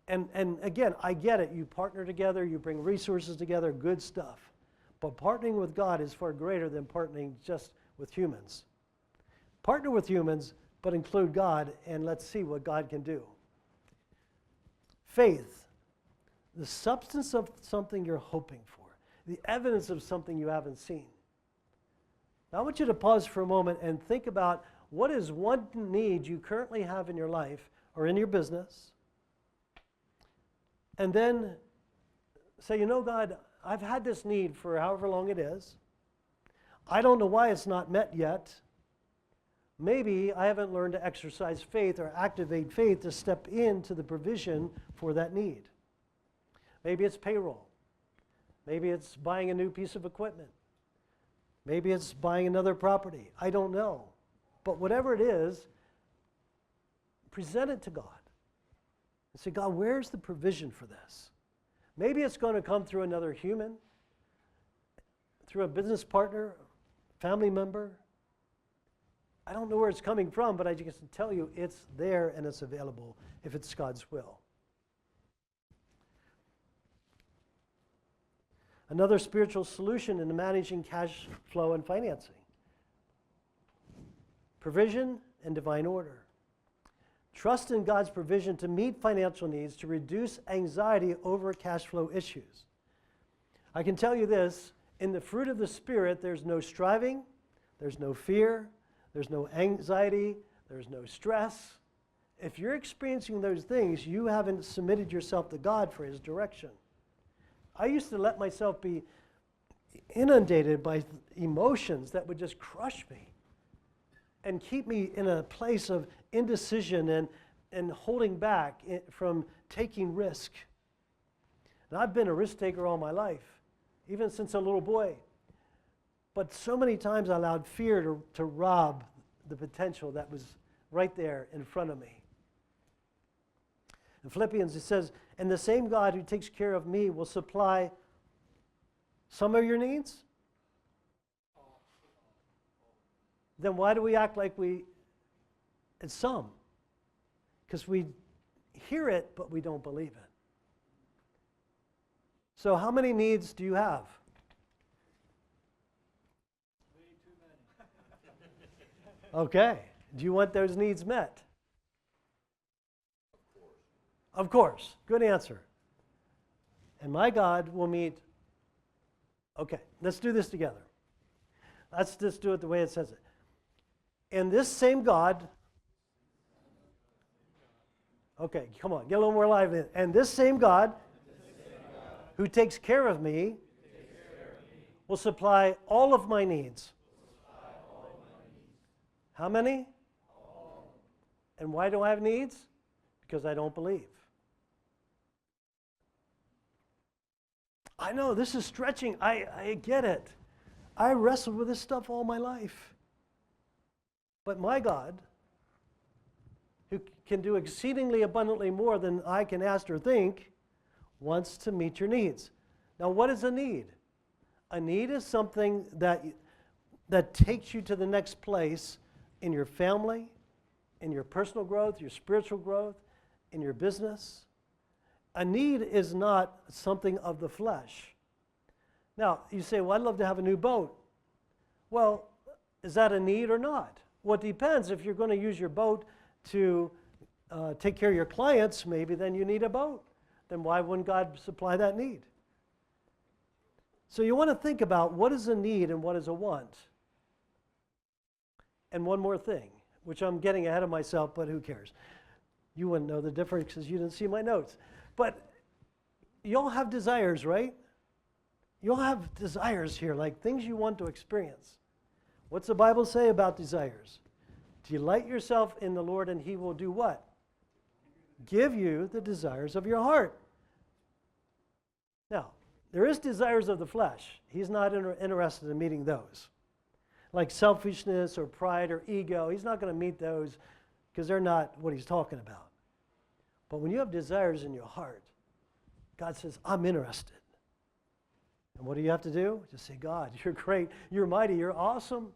And again, I get it. You partner together, you bring resources together, good stuff. But partnering with God is far greater than partnering just with humans. Partner with humans, but include God, and let's see what God can do. Faith, the substance of something you're hoping for, the evidence of something you haven't seen. Now I want you to pause for a moment and think about what is one need you currently have in your life or in your business, and then say, you know, God, I've had this need for however long it is. I don't know why it's not met yet. Maybe I haven't learned to exercise faith or activate faith to step into the provision for that need. Maybe it's payroll. Maybe it's buying a new piece of equipment. Maybe it's buying another property. I don't know. But whatever it is, present it to God. And say, God, where's the provision for this? Maybe it's going to come through another human, through a business partner, family member. I don't know where it's coming from, but I just can tell you it's there and it's available if it's God's will. Another spiritual solution in managing cash flow and financing. Provision and divine order. Trust in God's provision to meet financial needs to reduce anxiety over cash flow issues. I can tell you this, in the fruit of the Spirit, there's no striving, there's no fear, there's no anxiety, there's no stress. If you're experiencing those things, you haven't submitted yourself to God for His direction. I used to let myself be inundated by emotions that would just crush me and keep me in a place of indecision and holding back from taking risk. And I've been a risk taker all my life, even since a little boy. But so many times I allowed fear to rob the potential that was right there in front of me. In Philippians it says, and the same God who takes care of me will supply some of your needs? Then why do we act like it's some? Because we hear it, but we don't believe it. So how many needs do you have? Okay. Do you want those needs met? Of course. Good answer. And my God will meet. Okay, let's do this together. Let's just do it the way it says it. And this same God. Okay, come on, get a little more lively. And this same God who takes care of me will supply all of my needs. How many? And why do I have needs? Because I don't believe. I know this is stretching. I get it. I wrestled with this stuff all my life. But my God, who can do exceedingly abundantly more than I can ask or think, wants to meet your needs. Now, what is a need? A need is something that takes you to the next place in your family, in your personal growth, your spiritual growth, in your business. A need is not something of the flesh. Now, you say, well, I'd love to have a new boat. Well, is that a need or not? Well, it depends. If you're going to use your boat to take care of your clients, maybe then you need a boat. Then why wouldn't God supply that need? So you want to think about what is a need and what is a want. And one more thing, which I'm getting ahead of myself, but who cares? You wouldn't know the difference because you didn't see my notes. But you all have desires, right? You all have desires here, like things you want to experience. What's the Bible say about desires? Delight yourself in the Lord and He will do what? Give you the desires of your heart. Now, there is desires of the flesh. He's not interested in meeting those. Like selfishness or pride or ego, He's not going to meet those because they're not what He's talking about. But when you have desires in your heart, God says, I'm interested. And what do you have to do? Just say, God, you're great, you're mighty, you're awesome.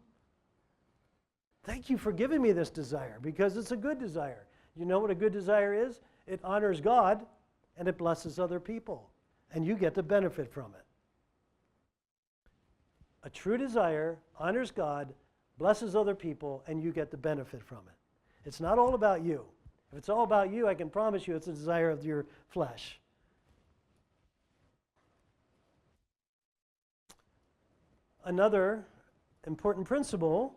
Thank you for giving me this desire because it's a good desire. You know what a good desire is? It honors God and it blesses other people. And you get to benefit from it. A true desire honors God, blesses other people, and you get to benefit from it. It's not all about you. If it's all about you, I can promise you it's a desire of your flesh. Another important principle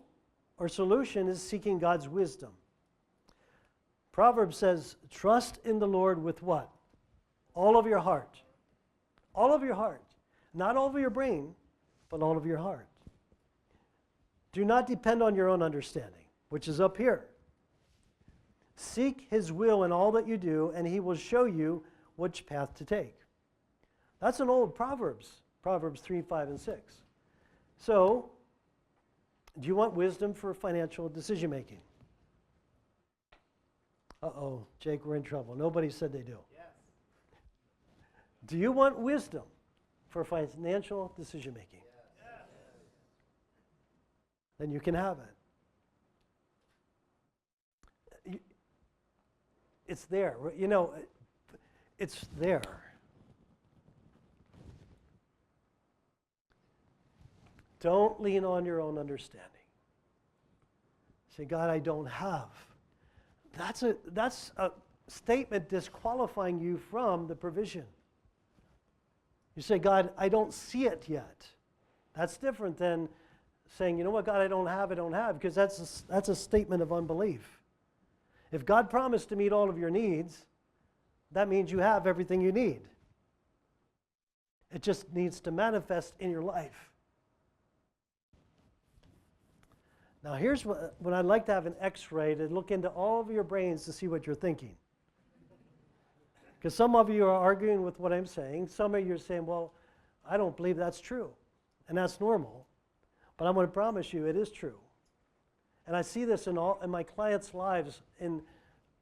or solution is seeking God's wisdom. Proverbs says, trust in the Lord with what? All of your heart. All of your heart. Not all of your brain, but all of your heart. Do not depend on your own understanding, which is up here. Seek His will in all that you do, and He will show you which path to take. That's an old Proverbs, Proverbs 3, 5, and 6. So, do you want wisdom for financial decision making? Uh-oh, Jake, we're in trouble. Nobody said they do. Yes. Do you want wisdom for financial decision making? Yes. Then you can have it. It's there. You know, it's there. Don't lean on your own understanding. Say, God, I don't have. That's a statement disqualifying you from the provision. You say, God, I don't see it yet. That's different than saying, you know what, God, I don't have, because that's a statement of unbelief. If God promised to meet all of your needs, that means you have everything you need. It just needs to manifest in your life. Now here's what I'd like to have an x-ray to look into all of your brains to see what you're thinking. Because some of you are arguing with what I'm saying. Some of you are saying, well, I don't believe that's true. And that's normal. But I'm going to promise you it is true. And I see this in my clients' lives in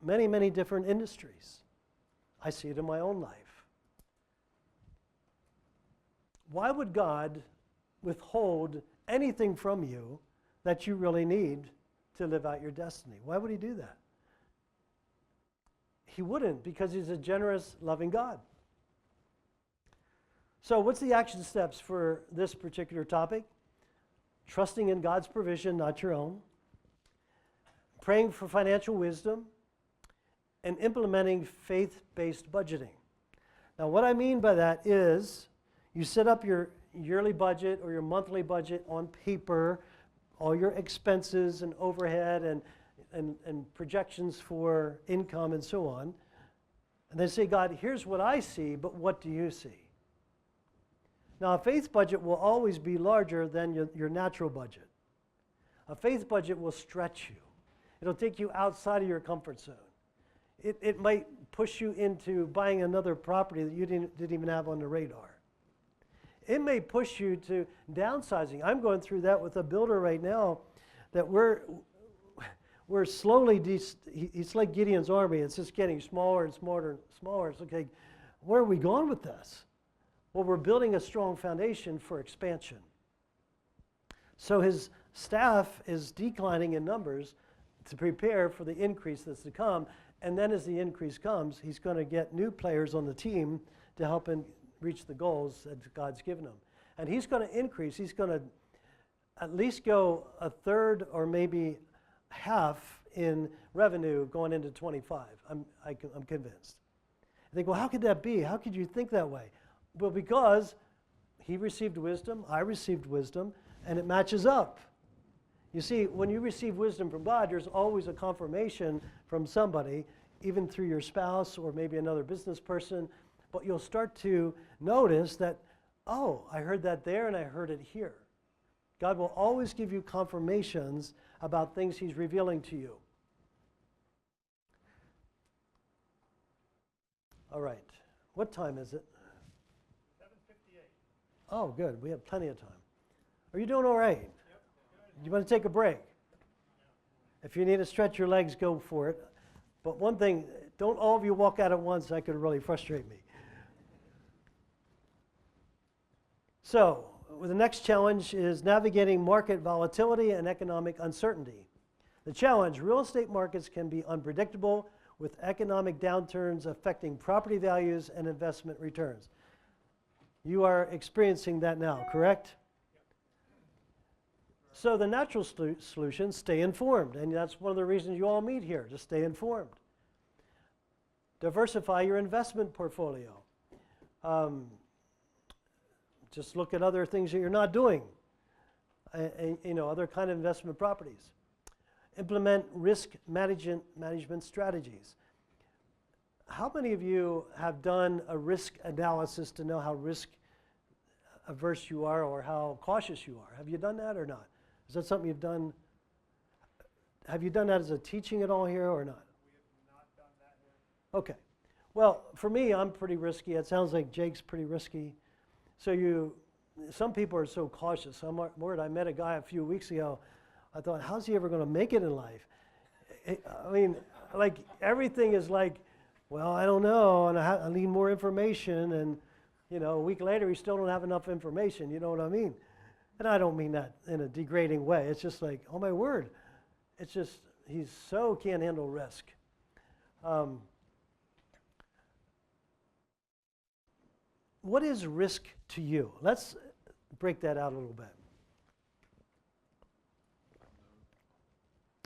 many, many different industries. I see it in my own life. Why would God withhold anything from you that you really need to live out your destiny? Why would he do that? He wouldn't, because he's a generous, loving God. So what's the action steps for this particular topic? Trusting in God's provision, not your own. Praying for financial wisdom. And implementing faith-based budgeting. Now what I mean by that is you set up your yearly budget or your monthly budget on paper, all your expenses and overhead and projections for income and so on. And then say, God, here's what I see, but what do you see? Now, a faith budget will always be larger than your natural budget. A faith budget will stretch you. It'll take you outside of your comfort zone. It might push you into buying another property that you didn't even have on the radar. It may push you to downsizing. I'm going through that with a builder right now that we're slowly, it's like Gideon's army. It's just getting smaller and smaller and smaller. It's okay, where are we going with this? Well, we're building a strong foundation for expansion. So his staff is declining in numbers to prepare for the increase that's to come. And then as the increase comes, he's going to get new players on the team to help him reach the goals that God's given him. And he's going to increase. He's going to at least go a third or maybe half in revenue going into 25. I'm convinced. I think, well, how could that be? How could you think that way? Well, because he received wisdom, I received wisdom, and it matches up. You see, when you receive wisdom from God, there's always a confirmation from somebody, even through your spouse or maybe another business person. But you'll start to notice that, oh, I heard that there and I heard it here. God will always give you confirmations about things he's revealing to you. All right. What time is it? 7:58. Oh, good. We have plenty of time. Are you doing all right? You want to take a break? If you need to stretch your legs, go for it. But one thing, don't all of you walk out at once. That could really frustrate me. So, the next challenge is navigating market volatility and economic uncertainty. The challenge, real estate markets can be unpredictable with economic downturns affecting property values and investment returns. You are experiencing that now, correct? So the natural solution, stay informed. And that's one of the reasons you all meet here, to stay informed. Diversify your investment portfolio. Just look at other things that you're not doing. Other kind of investment properties. Implement risk management strategies. How many of you have done a risk analysis to know how risk averse you are or how cautious you are? Have you done that or not? Is that something you've done? Have you done that as a teaching at all here or not? We have not done that here. Okay. Well, for me, I'm pretty risky. It sounds like Jake's pretty risky. So some people are so cautious. I'm worried. I met a guy a few weeks ago. I thought, how's he ever going to make it in life? I mean, like everything is like, well, I don't know, and I need more information. And, a week later, we still don't have enough information. You know what I mean? And I don't mean that in a degrading way. It's just like, oh my word. It's just, he so can't handle risk. What is risk to you? Let's break that out a little bit.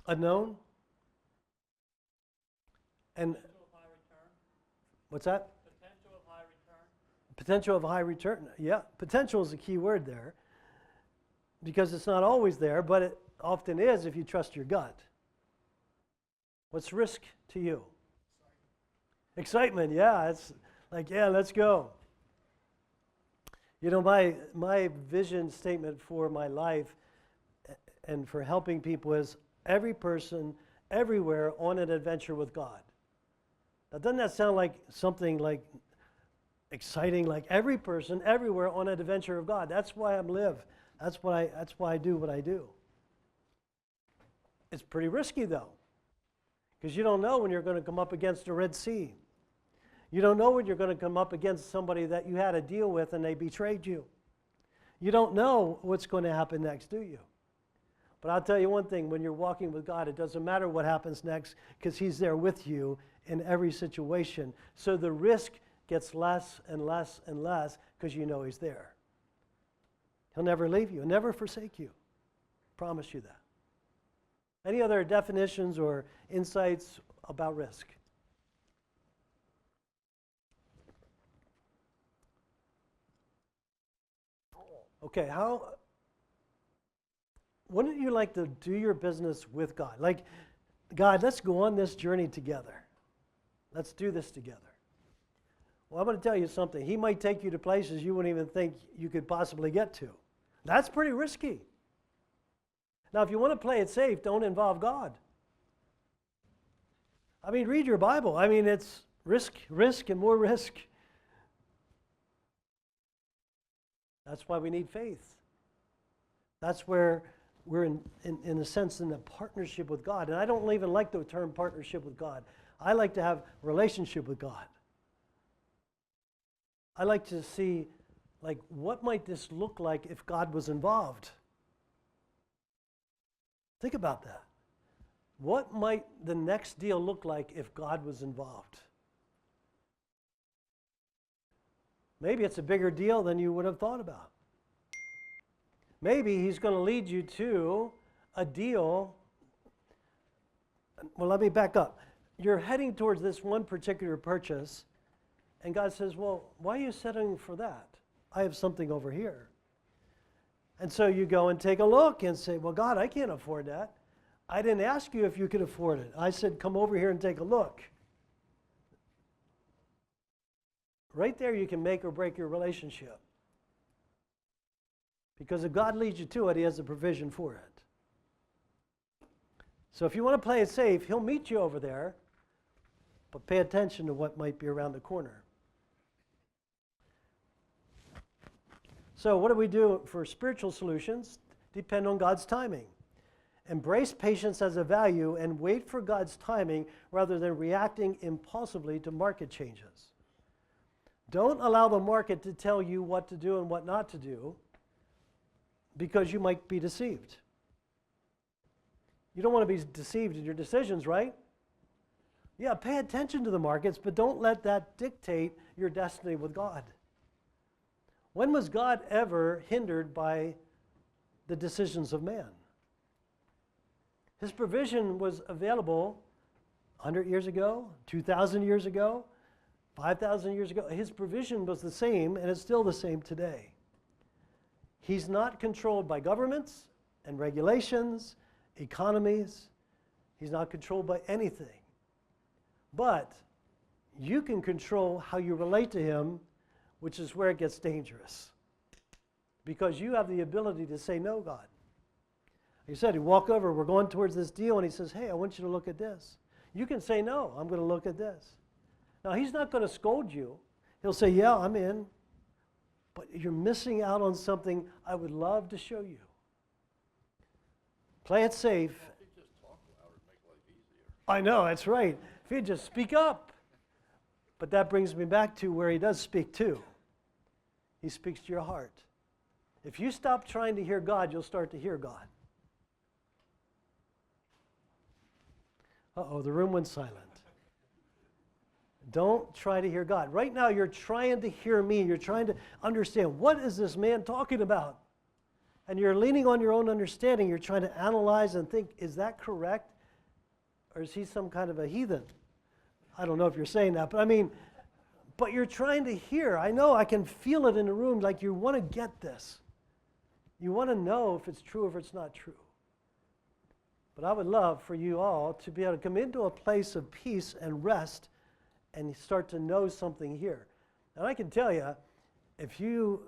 Unknown? And Potential of high return. what's that? Potential of high return. Potential of high return. Yeah, potential is a key word there because it's not always there, but it often is if you trust your gut. What's risk to you? Excitement, yeah. It's like, yeah, let's go. You know, my vision statement for my life and for helping people is every person, everywhere on an adventure with God. Now, doesn't that sound like something like exciting? Like every person, everywhere on an adventure of God. That's why I live. That's why I do what I do. It's pretty risky, though, because you don't know when you're going to come up against a Red Sea. You don't know when you're going to come up against somebody that you had a deal with and they betrayed you. You don't know what's going to happen next, do you? But I'll tell you one thing, when you're walking with God, it doesn't matter what happens next because He's there with you in every situation. So the risk gets less and less and less because you know He's there. He'll never leave you, never forsake you. Promise you that. Any other definitions or insights about risk? Okay, wouldn't you like to do your business with God? Like, God, let's go on this journey together. Let's do this together. Well, I'm going to tell you something. He might take you to places you wouldn't even think you could possibly get to. That's pretty risky. Now, if you want to play it safe, don't involve God. I mean, read your Bible. I mean, it's risk, and more risk. That's why we need faith. That's where we're, in a sense, in a partnership with God. And I don't even like the term partnership with God. I like to have relationship with God. I like to see, like, what might this look like if God was involved? Think about that. What might the next deal look like if God was involved? Maybe it's a bigger deal than you would have thought about. Maybe He's going to lead you to a deal. Well, let me back up. You're heading towards this one particular purchase, and God says, well, why are you settling for that? I have something over here. And so you go and take a look and say, well, God, I can't afford that. I didn't ask you if you could afford it. I said, come over here and take a look. Right there, you can make or break your relationship. Because if God leads you to it, He has the provision for it. So if you want to play it safe, He'll meet you over there, but pay attention to what might be around the corner. So what do we do for spiritual solutions? Depend on God's timing. Embrace patience as a value and wait for God's timing rather than reacting impulsively to market changes. Don't allow the market to tell you what to do and what not to do because you might be deceived. You don't want to be deceived in your decisions, right? Yeah, pay attention to the markets, but don't let that dictate your destiny with God. When was God ever hindered by the decisions of man? His provision was available 100 years ago, 2,000 years ago, 5,000 years ago. His provision was the same, and it's still the same today. He's not controlled by governments and regulations, economies. He's not controlled by anything. But you can control how you relate to Him, which is where it gets dangerous. Because you have the ability to say, no, God. He said, you walk over, we're going towards this deal, and He says, hey, I want you to look at this. You can say, no, I'm going to look at this. Now, He's not going to scold you. He'll say, yeah, I'm in. But you're missing out on something I would love to show you. Play it safe. If you just talk louder, it'd make life easier. I know, that's right. If you just speak up. But that brings me back to where He does speak to. He speaks to your heart. If you stop trying to hear God, you'll start to hear God. Uh-oh, the room went silent. Don't try to hear God. Right now, you're trying to hear me. You're trying to understand, what is this man talking about? And you're leaning on your own understanding. You're trying to analyze and think, is that correct? Or is he some kind of a heathen? I don't know if you're saying that, but I mean, but you're trying to hear. I know, I can feel it in the room, like you want to get this. You want to know if it's true or if it's not true. But I would love for you all to be able to come into a place of peace and rest and start to know something here. And I can tell you, if you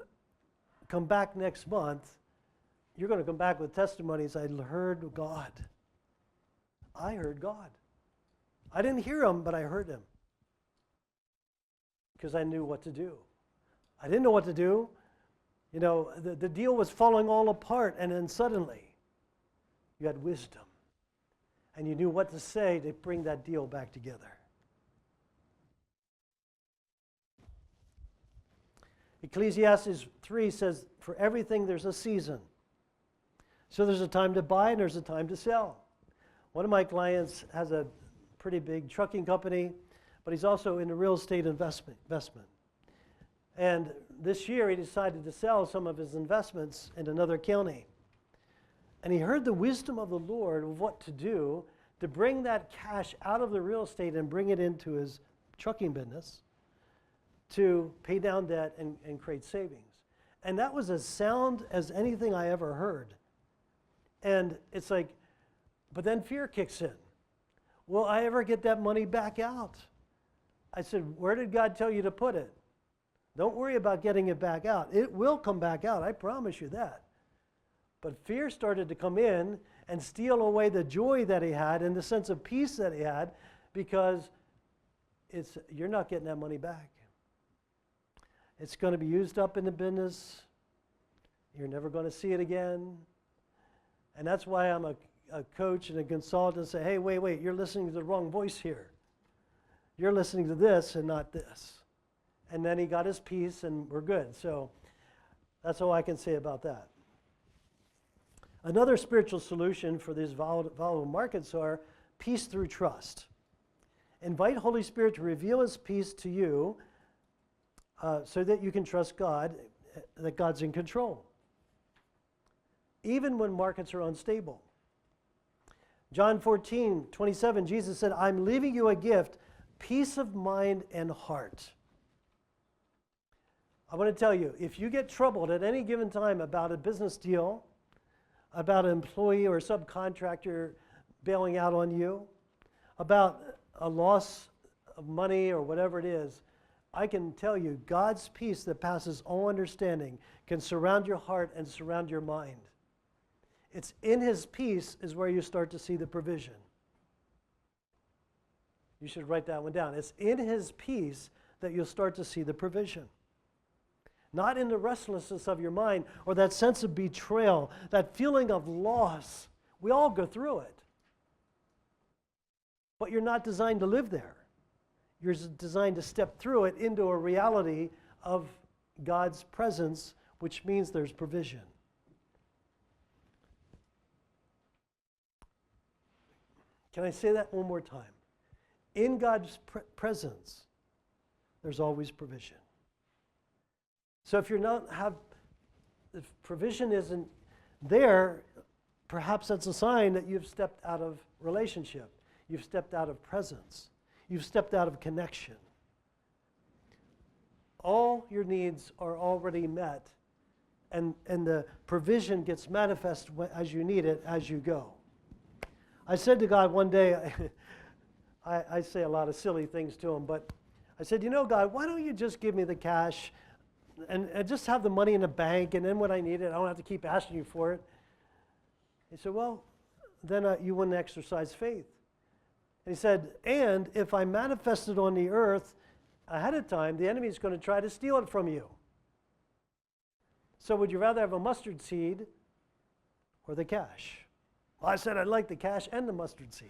come back next month, you're going to come back with testimonies. I heard God. I heard God. I didn't hear him, but I heard him because I knew what to do. I didn't know what to do. You know, the deal was falling all apart, and then suddenly you had wisdom, and you knew what to say to bring that deal back together. Ecclesiastes 3 says, for everything there's a season. So there's a time to buy and there's a time to sell. One of my clients has a pretty big trucking company, but he's also in the real estate investment. And this year he decided to sell some of his investments in another county. And he heard the wisdom of the Lord of what to do to bring that cash out of the real estate and bring it into his trucking business to pay down debt and create savings. And that was as sound as anything I ever heard. And it's like, but then fear kicks in. Will I ever get that money back out? I said, where did God tell you to put it? Don't worry about getting it back out. It will come back out, I promise you that. But fear started to come in and steal away the joy that he had and the sense of peace that he had, because you're not getting that money back. It's going to be used up in the business. You're never going to see it again. And that's why I'm a coach and a consultant and say, hey, wait, you're listening to the wrong voice here. You're listening to this and not this. And then he got his peace and we're good. So that's all I can say about that. Another spiritual solution for these volatile markets are peace through trust. Invite Holy Spirit to reveal his peace to you so that you can trust God, that God's in control, even when markets are unstable. John 14:27, Jesus said, I'm leaving you a gift, peace of mind and heart. I want to tell you, if you get troubled at any given time about a business deal, about an employee or subcontractor bailing out on you, about a loss of money or whatever it is, I can tell you God's peace that passes all understanding can surround your heart and surround your mind. It's in his peace is where you start to see the provision. You should write that one down. It's in his peace that you'll start to see the provision. Not in the restlessness of your mind or that sense of betrayal, that feeling of loss. We all go through it. But you're not designed to live there. You're designed to step through it into a reality of God's presence, which means there's provision. Can I say that one more time? In God's presence, there's always provision. So if if provision isn't there, perhaps that's a sign that you've stepped out of relationship. You've stepped out of presence. You've stepped out of connection. All your needs are already met, and the provision gets manifest as you need it, as you go. I said to God one day, I say a lot of silly things to him, but I said, God, why don't you just give me the cash and just have the money in the bank, and then when I need it, I don't have to keep asking you for it. He said, well, then you wouldn't exercise faith. And he said, and if I manifest it on the earth ahead of time, the enemy is going to try to steal it from you. So would you rather have a mustard seed or the cash? Well, I said I'd like the cash and the mustard seed.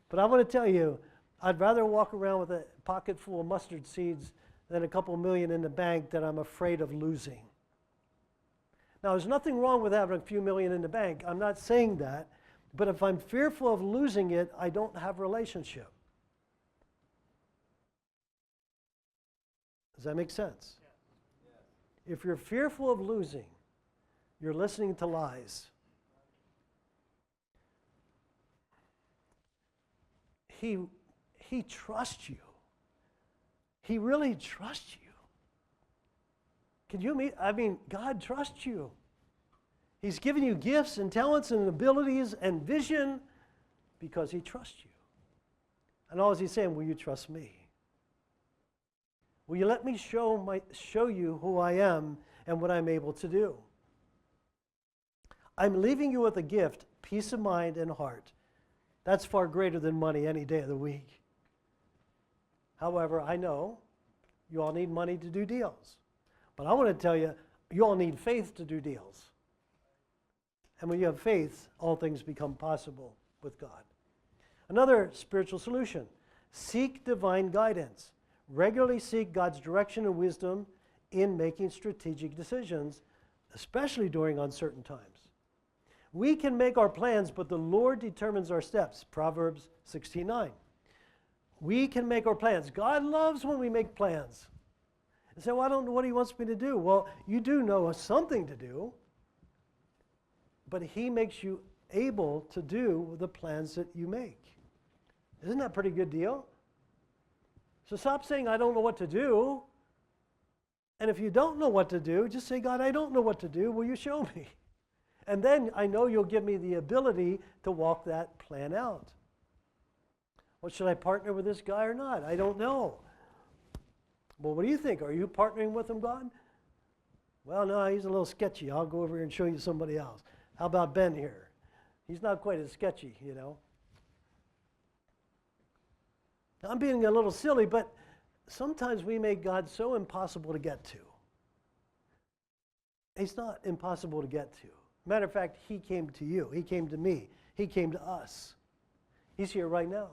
But I want to tell you, I'd rather walk around with a pocket full of mustard seeds than a couple million in the bank that I'm afraid of losing. Now, there's nothing wrong with having a few million in the bank. I'm not saying that. But if I'm fearful of losing it, I don't have relationship. Does that make sense? Yeah. If you're fearful of losing, you're listening to lies. He trusts you. He really trusts you. Can you meet? God trusts you. He's given you gifts and talents and abilities and vision because he trusts you. And all he's saying, will you trust me? Will you let me show you who I am and what I'm able to do? I'm leaving you with a gift, peace of mind and heart. That's far greater than money any day of the week. However, I know you all need money to do deals. But I want to tell you, you all need faith to do deals. And when you have faith, all things become possible with God. Another spiritual solution, seek divine guidance. Regularly seek God's direction and wisdom in making strategic decisions, especially during uncertain times. We can make our plans, but the Lord determines our steps. Proverbs 16:9. We can make our plans. God loves when we make plans. And say, well, I don't know what he wants me to do. Well, you do know something to do, but he makes you able to do the plans that you make. Isn't that a pretty good deal? So stop saying, I don't know what to do. And if you don't know what to do, just say, God, I don't know what to do. Will you show me? And then I know you'll give me the ability to walk that plan out. Well, should I partner with this guy or not? I don't know. Well, what do you think? Are you partnering with him, God? Well, no, he's a little sketchy. I'll go over here and show you somebody else. How about Ben here? He's not quite as sketchy, you know. I'm being a little silly, but sometimes we make God so impossible to get to. He's not impossible to get to. Matter of fact, he came to you. He came to me. He came to us. He's here right now.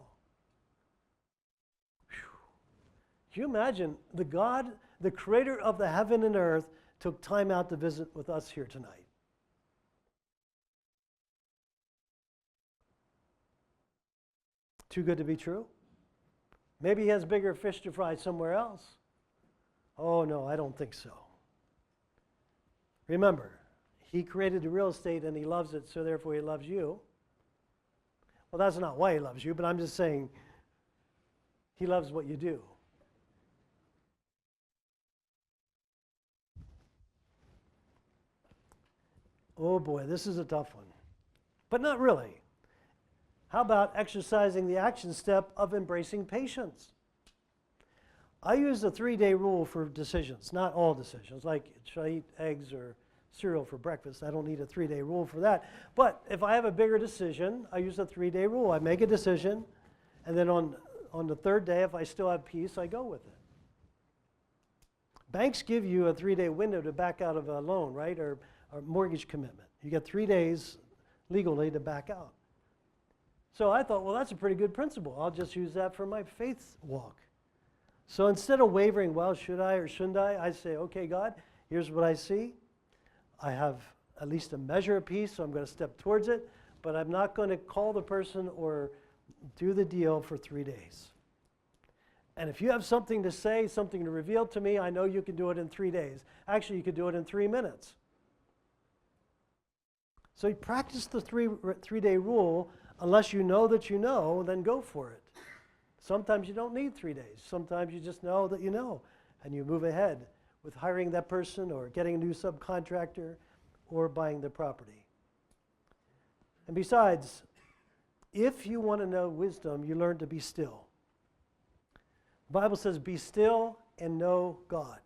Whew. Can you imagine the God, the creator of the heaven and earth, took time out to visit with us here tonight? Too good to be true? Maybe he has bigger fish to fry somewhere else. Oh, no, I don't think so. Remember, he created the real estate and he loves it, so therefore he loves you. Well, that's not why he loves you, but I'm just saying he loves what you do. Oh boy, this is a tough one. But not really. How about exercising the action step of embracing patience? I use the 3-day rule for decisions, not all decisions, like should I eat eggs or cereal for breakfast? I don't need a 3-day rule for that. But if I have a bigger decision, I use a 3-day rule. I make a decision, and then on the 3rd day, if I still have peace, I go with it. Banks give you a 3-day window to back out of a loan, right, or mortgage commitment. You get 3 days legally to back out. So I thought, well, that's a pretty good principle. I'll just use that for my faith walk. So instead of wavering, well, should I or shouldn't I say, okay, God, here's what I see. I have at least a measure of peace, so I'm going to step towards it, but I'm not going to call the person or do the deal for 3 days. And if you have something to say, something to reveal to me, I know you can do it in 3 days. Actually, you could do it in 3 minutes. So you practice the 3-day rule. Unless you know that you know, then go for it. Sometimes you don't need 3 days. Sometimes you just know that you know, and you move ahead with hiring that person or getting a new subcontractor or buying the property. And besides, if you want to know wisdom, you learn to be still. The Bible says, be still and know God.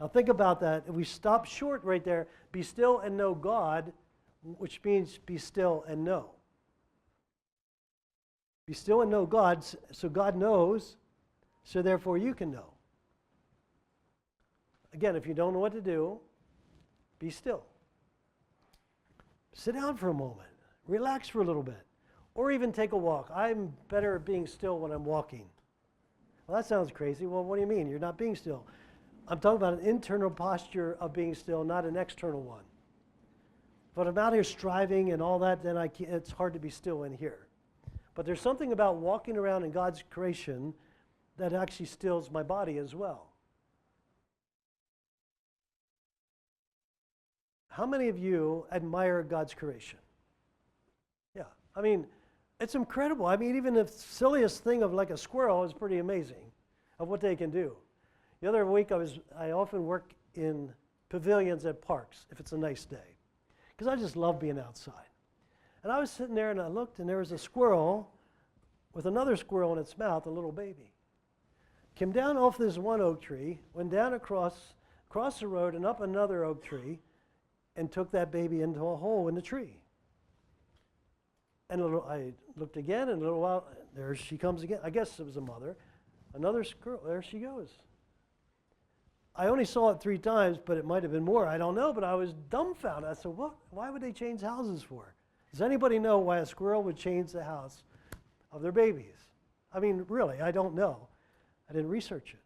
Now think about that. If we stop short right there, be still and know God, which means be still and know. Be still and know God, so God knows, so therefore you can know. Again, if you don't know what to do, be still. Sit down for a moment. Relax for a little bit. Or even take a walk. I'm better at being still when I'm walking. Well, that sounds crazy. Well, what do you mean? You're not being still. I'm talking about an internal posture of being still, not an external one. But I'm out here striving and all that, then it's hard to be still in here. But there's something about walking around in God's creation that actually stills my body as well. How many of you admire God's creation? Yeah, I mean, it's incredible. I mean, even the silliest thing of like a squirrel is pretty amazing of what they can do. The other week I often work in pavilions at parks if it's a nice day, because I just love being outside. And I was sitting there and I looked and there was a squirrel with another squirrel in its mouth, a little baby. came down off this one oak tree, went down across the road and up another oak tree, and took that baby into a hole in the tree. And I looked again, and a little while, there she comes again. I guess it was a mother. Another squirrel, there she goes. I only saw it 3 times, but it might have been more. I don't know, but I was dumbfounded. I said, what? Why would they change houses for? Does anybody know why a squirrel would change the house of their babies? I mean, really, I don't know. I didn't research it.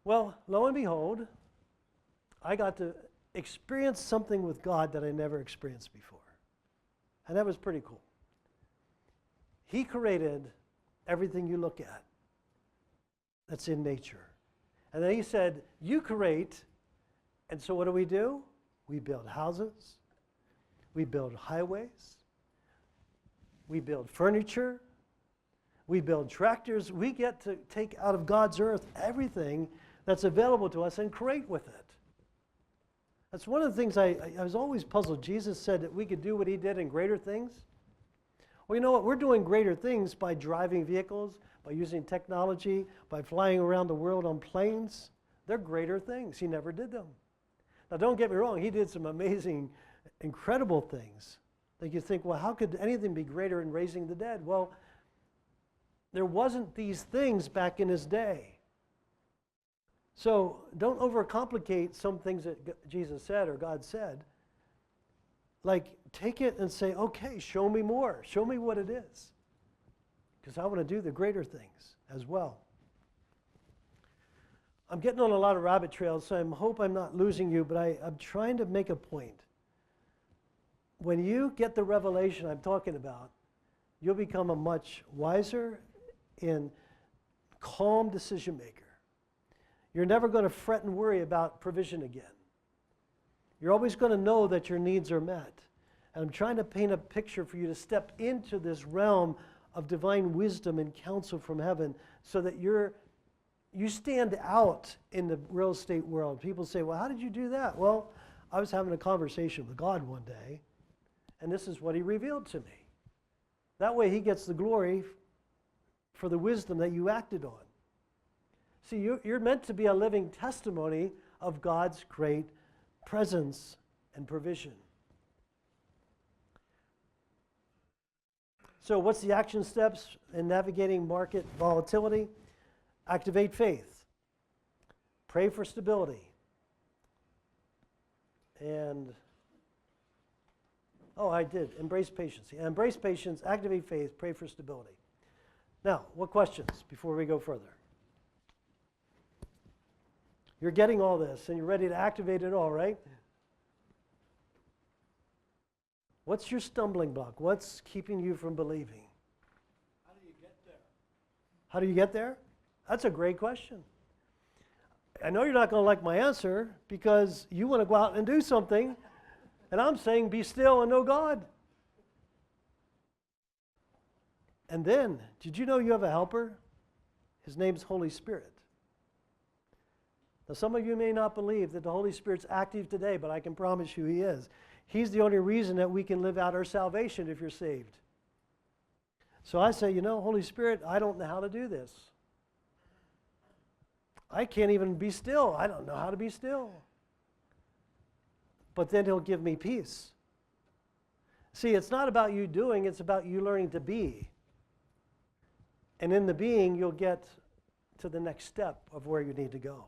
Well, lo and behold, I got to experience something with God that I never experienced before. And that was pretty cool. He created everything you look at that's in nature. And then he said, you create, and so what do? We build houses, we build highways, we build furniture, we build tractors. We get to take out of God's earth everything that's available to us and create with it. That's one of the things I was always puzzled. Jesus said that we could do what he did and greater things. Well, you know what? We're doing greater things by driving vehicles, by using technology, by flying around the world on planes. They're greater things. He never did them. Now, don't get me wrong. He did some amazing, incredible things. Like you think, well, how could anything be greater in raising the dead? Well, there wasn't these things back in his day. So don't overcomplicate some things that Jesus said or God said. Like, take it and say, okay, show me more. Show me what it is. Because I want to do the greater things as well. I'm getting on a lot of rabbit trails, so I hope I'm not losing you, but I'm trying to make a point. When you get the revelation I'm talking about, you'll become a much wiser and calm decision maker. You're never going to fret and worry about provision again. You're always going to know that your needs are met. And I'm trying to paint a picture for you to step into this realm of divine wisdom and counsel from heaven so that you stand out in the real estate world. People say, well, how did you do that? Well, I was having a conversation with God one day, and this is what he revealed to me. That way he gets the glory for the wisdom that you acted on. See, you're meant to be a living testimony of God's great presence and provision. So what's the action steps in navigating market volatility? Activate faith. Pray for stability. And, I did. Embrace patience. Embrace patience, activate faith, pray for stability. Now, what questions before we go further? You're getting all this, and you're ready to activate it all, right? What's your stumbling block? What's keeping you from believing? How do you get there? How do you get there? That's a great question. I know you're not going to like my answer because you want to go out and do something, and I'm saying be still and know God. And then, did you know you have a helper? His name's Holy Spirit. Now, some of you may not believe that the Holy Spirit's active today, but I can promise you he is. He's the only reason that we can live out our salvation if you're saved. So I say, Holy Spirit, I don't know how to do this. I can't even be still. I don't know how to be still. But then he'll give me peace. See, it's not about you doing, it's about you learning to be. And in the being, you'll get to the next step of where you need to go.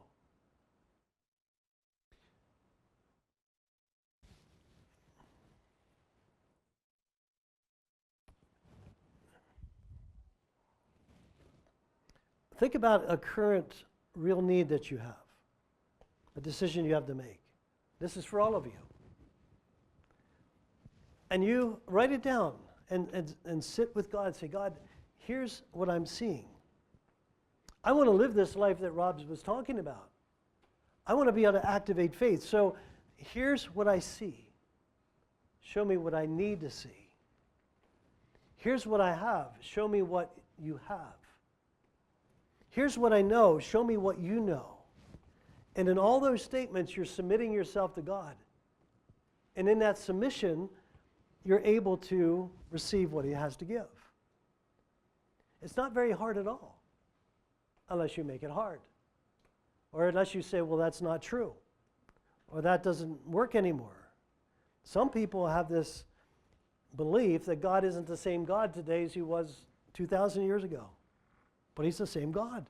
Think about a current real need that you have, a decision you have to make. This is for all of you. And you write it down and sit with God and say, God, here's what I'm seeing. I want to live this life that Rob was talking about. I want to be able to activate faith. So here's what I see. Show me what I need to see. Here's what I have. Show me what you have. Here's what I know. Show me what you know. And in all those statements, you're submitting yourself to God. And in that submission, you're able to receive what he has to give. It's not very hard at all. unless you make it hard. Or unless you say, well, that's not true. Or that doesn't work anymore. Some people have this belief that God isn't the same God today as he was 2,000 years ago. But he's the same God.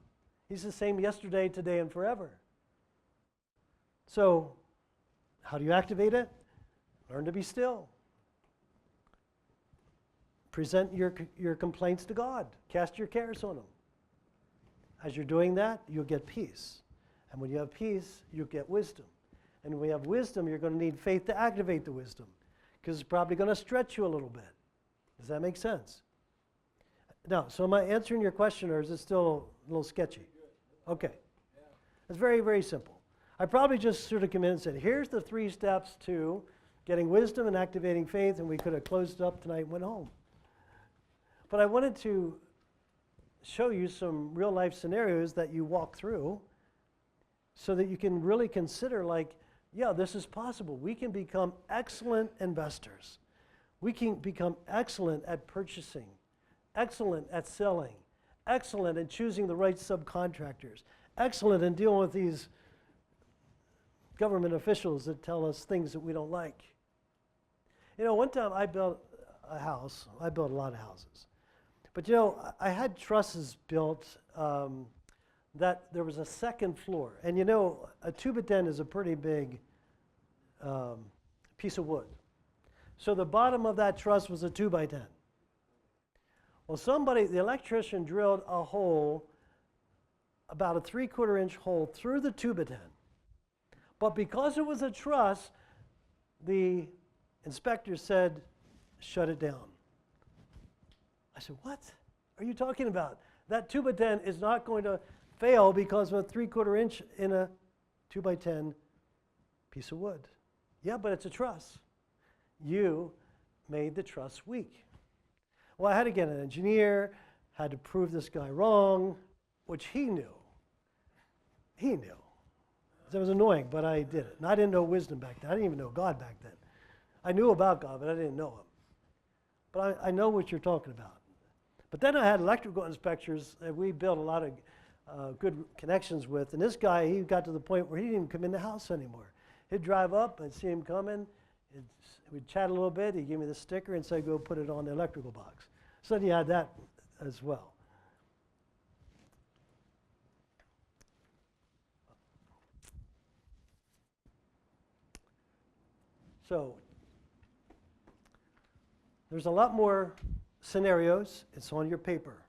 He's the same yesterday, today, and forever. So, how do you activate it? Learn to be still. Present your complaints to God. Cast your cares on him. As you're doing that, you'll get peace. And when you have peace, you'll get wisdom. And when you have wisdom, you're going to need faith to activate the wisdom, because it's probably going to stretch you a little bit. Does that make sense? Now, so am I answering your question, or is it still a little sketchy? Okay. It's very, very simple. I probably just sort of come in and said, here's the 3 steps to getting wisdom and activating faith, and we could have closed up tonight and went home. But I wanted to show you some real life scenarios that you walk through so that you can really consider, like, yeah, this is possible. We can become excellent investors. We can become excellent at purchasing, excellent at selling, excellent in choosing the right subcontractors, excellent in dealing with these government officials that tell us things that we don't like. You know, one time I built a house. I built a lot of houses. But you know, I had trusses built that there was a second floor. And you know, a 2x10 is a pretty big piece of wood. So the bottom of that truss was a 2x10. Well, the electrician drilled a hole, about a 3/4 inch hole through the 2x10. But because it was a truss, the inspector said, shut it down. I said, what are you talking about? That 2x10 is not going to fail because of a 3/4 inch in a 2x10 piece of wood. Yeah, but it's a truss. You made the truss weak. Well, I had to get an engineer, had to prove this guy wrong, which he knew. He knew. It was annoying, but I did it. And I didn't know wisdom back then. I didn't even know God back then. I knew about God, but I didn't know him. But I know what you're talking about. But then I had electrical inspectors that we built a lot of good connections with. And this guy, he got to the point where he didn't even come in the house anymore. He'd drive up, I'd see him coming. We'd chat a little bit. He'd give me the sticker and say, go put it on the electrical box. So then you had that as well. So there's a lot more scenarios. It's on your paper.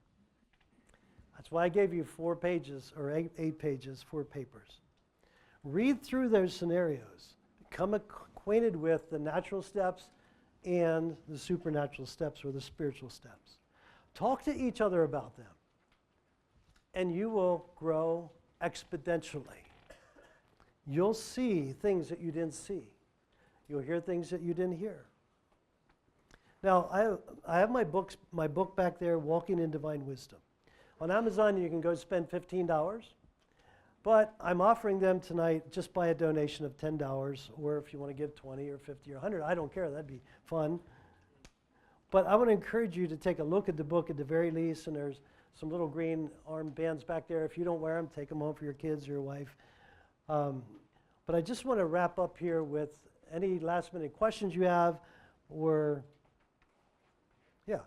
That's why I gave you 4 pages, or 8 pages, 4 papers. Read through those scenarios. Become acquainted with the natural steps and the supernatural steps, or the spiritual steps. Talk to each other about them, and you will grow exponentially. You'll see things that you didn't see. You'll hear things that you didn't hear. Now, I have my book back there, Walking in Divine Wisdom. On Amazon, you can go spend $15, but I'm offering them tonight just by a donation of $10, or if you want to give 20 or 50 or 100, I don't care, that'd be fun. But I want to encourage you to take a look at the book at the very least, and there's some little green armbands back there. If you don't wear them, take them home for your kids or your wife. But I just want to wrap up here with any last minute questions you have, or, yeah.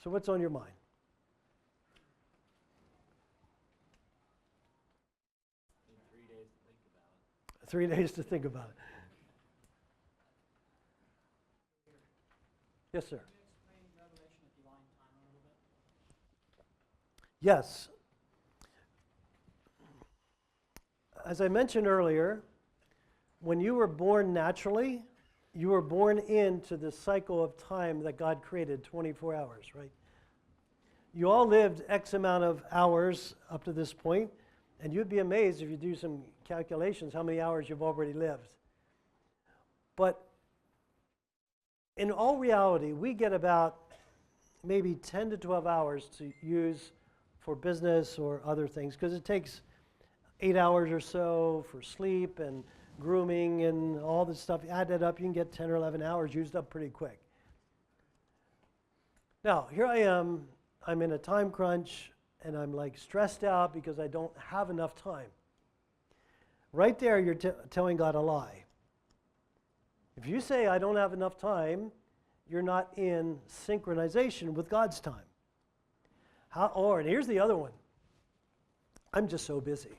So what's on your mind? 3 days to think about it. Yes, sir. Yes. As I mentioned earlier, when you were born naturally, you were born into the cycle of time that God created, 24 hours, right? You all lived X amount of hours up to this point, and you'd be amazed if you do some calculations how many hours you've already lived. But in all reality, we get about maybe 10 to 12 hours to use for business or other things, because it takes 8 hours or so for sleep and grooming and all this stuff. You add that up, you can get 10 or 11 hours used up pretty quick. Now, here I am, I'm in a time crunch, and I'm like stressed out because I don't have enough time. Right there, you're telling God a lie. If you say, I don't have enough time, you're not in synchronization with God's time. And here's the other one. I'm just so busy.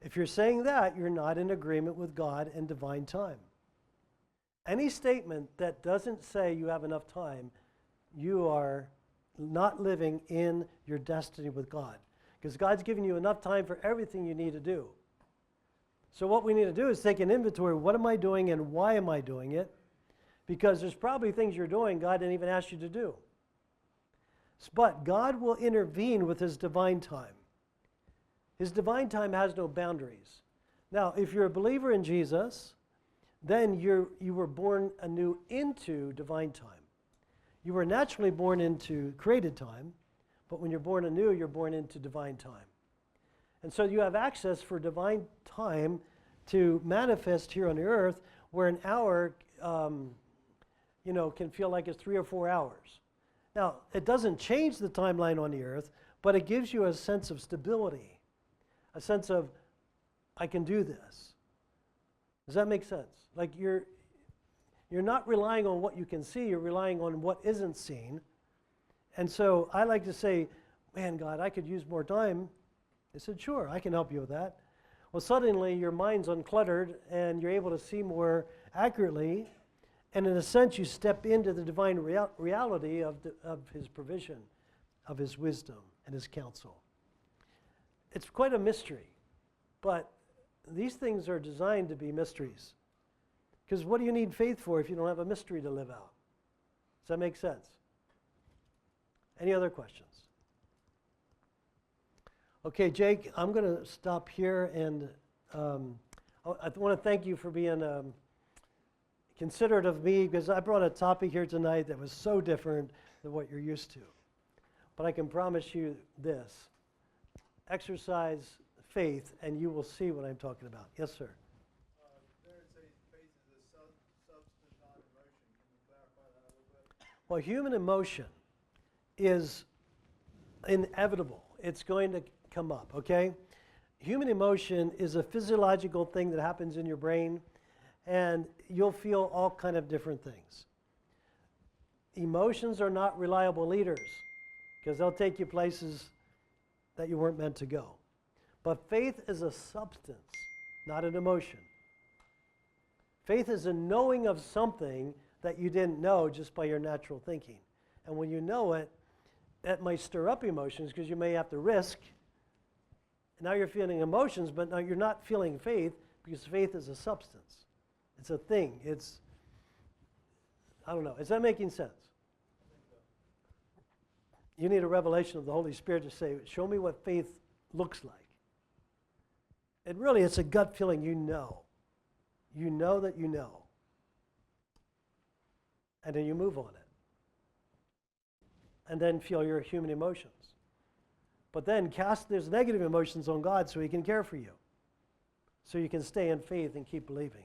If you're saying that, you're not in agreement with God and divine time. Any statement that doesn't say you have enough time, you are not living in your destiny with God. Because God's given you enough time for everything you need to do. So what we need to do is take an inventory. What am I doing and why am I doing it? Because there's probably things you're doing God didn't even ask you to do. But God will intervene with his divine time. His divine time has no boundaries. Now, if you're a believer in Jesus, then you were born anew into divine time. You were naturally born into created time, but when you're born anew, you're born into divine time. And so you have access for divine time to manifest here on the earth, where an hour, can feel like it's 3 or 4 hours. Now, it doesn't change the timeline on the earth, but it gives you a sense of stability, a sense of, I can do this. Does that make sense? Like you're not relying on what you can see, you're relying on what isn't seen. And so I like to say, man, God, I could use more time. They said, sure, I can help you with that. Well, suddenly your mind's uncluttered and you're able to see more accurately. And in a sense, you step into the divine reality of his provision, of his wisdom and his counsel. It's quite a mystery, but these things are designed to be mysteries. Because what do you need faith for if you don't have a mystery to live out? Does that make sense? Any other questions? Okay, Jake, I'm going to stop here, and I want to thank you for being considerate of me, because I brought a topic here tonight that was so different than what you're used to. But I can promise you this. Exercise faith, and you will see what I'm talking about. Yes, sir. There it says faith is a substance, not emotion. Can you clarify that a little bit? Well, human emotion is inevitable. It's going to come up, okay? Human emotion is a physiological thing that happens in your brain, and you'll feel all kind of different things. Emotions are not reliable leaders, because they'll take you places that you weren't meant to go. But faith is a substance, not an emotion. Faith is a knowing of something that you didn't know just by your natural thinking. And when you know it, that might stir up emotions because you may have to risk. And now you're feeling emotions, but now you're not feeling faith because faith is a substance. It's a thing. I don't know. Is that making sense? You need a revelation of the Holy Spirit to say, show me what faith looks like. And really, it's a gut feeling. You know. You know that you know. And then you move on it. And then feel your human emotions. But then cast those negative emotions on God so he can care for you. So you can stay in faith and keep believing.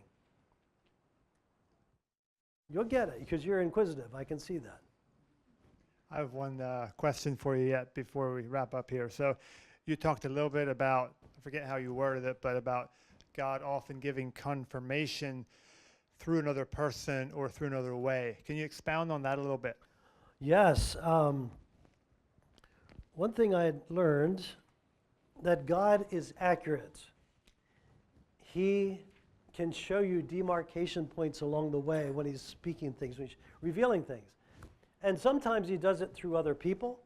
You'll get it because you're inquisitive. I can see that. I have one question for you yet before we wrap up here. So you talked a little bit about, I forget how you worded it, but about God often giving confirmation through another person or through another way. Can you expound on that a little bit? Yes. One thing I had learned, that God is accurate. He can show you demarcation points along the way when he's speaking things, when he's revealing things. And sometimes he does it through other people.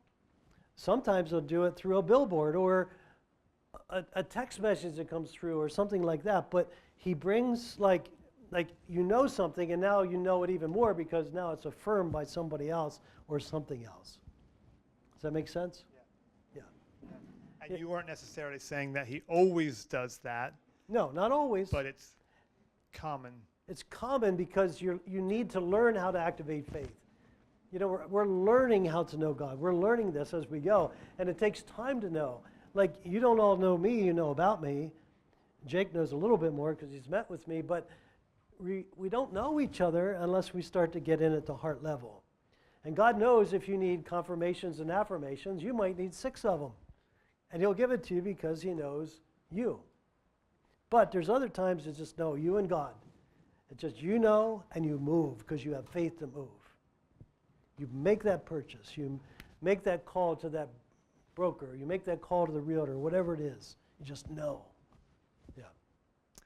Sometimes he'll do it through a billboard or a text message that comes through or something like that. But he brings like you know something, and now you know it even more because now it's affirmed by somebody else or something else. Does that make sense? Yeah. And you weren't necessarily saying that he always does that, No, not always. but it's common. It's common because you need to learn how to activate faith. You know, we're learning how to know God. We're learning this as we go, and it takes time to know. Like, you don't all know me, you know about me. Jake knows a little bit more because he's met with me, but we don't know each other unless we start to get in at the heart level. And God knows if you need confirmations and affirmations, you might need 6 of them. And He'll give it to you because He knows you. But there's other times it's just no, you and God. It's just you know and you move because you have faith to move. You make that purchase. You make that call to that broker. You make that call to the realtor, whatever it is. You just know. Yeah.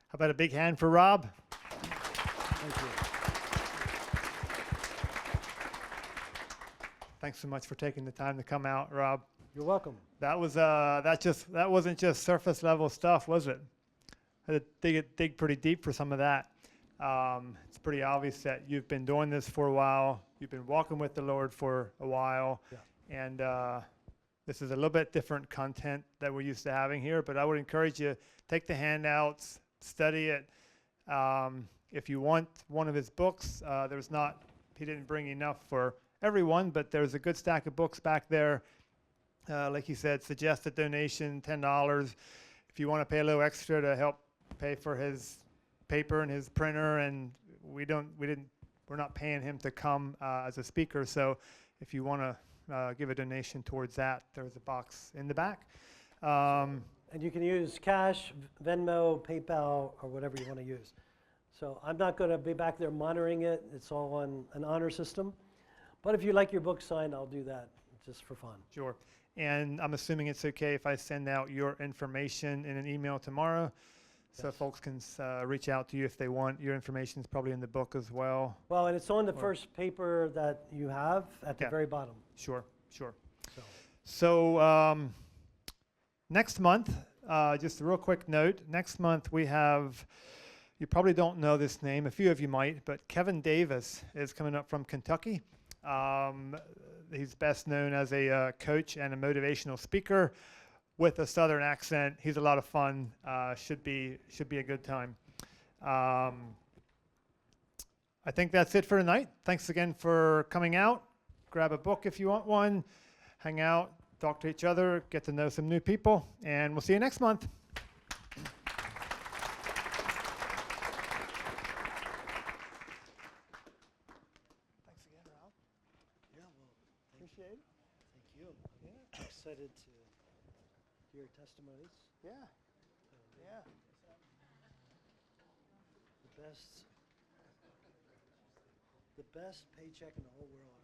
How about a big hand for Rob? Thank you. Thanks so much for taking the time to come out, Rob. You're welcome. That was that wasn't just surface level stuff, was it? Had to dig pretty deep for some of that. It's pretty obvious that you've been doing this for a while. You've been walking with the Lord for a while, and this is a little bit different content that we're used to having here. But I would encourage you, take the handouts, study it. If you want one of his books, he didn't bring enough for everyone, but there's a good stack of books back there. Like you said, suggested donation, $10. If you want to pay a little extra to help pay for his paper and his printer, and we're not paying him to come as a speaker. So if you want to give a donation towards that, there's a box in the back. And you can use cash, Venmo, PayPal, or whatever you want to use. So I'm not going to be back there monitoring it. It's all on an honor system. But if you like your book signed, I'll do that just for fun. Sure. And I'm assuming it's okay if I send out your information in an email tomorrow, so Yes. folks can reach out to you if they want. Your information is probably in the book as well. Well, and it's on the first paper that you have at the Yeah. very bottom. Sure, sure. So. So next month, just a real quick note, next month we have, you probably don't know this name, a few of you might, but Kevin Davis is coming up from Kentucky. He's best known as a coach and a motivational speaker with a Southern accent. He's a lot of fun. Should be a good time. I think that's it for tonight. Thanks again for coming out. Grab a book if you want one. Hang out, talk to each other, get to know some new people, and we'll see you next month. Thanks again, Rob. Yeah, well, Appreciate it. thank you. I'm excited to hear your testimonies. Yeah. Yeah. The best paycheck in the whole world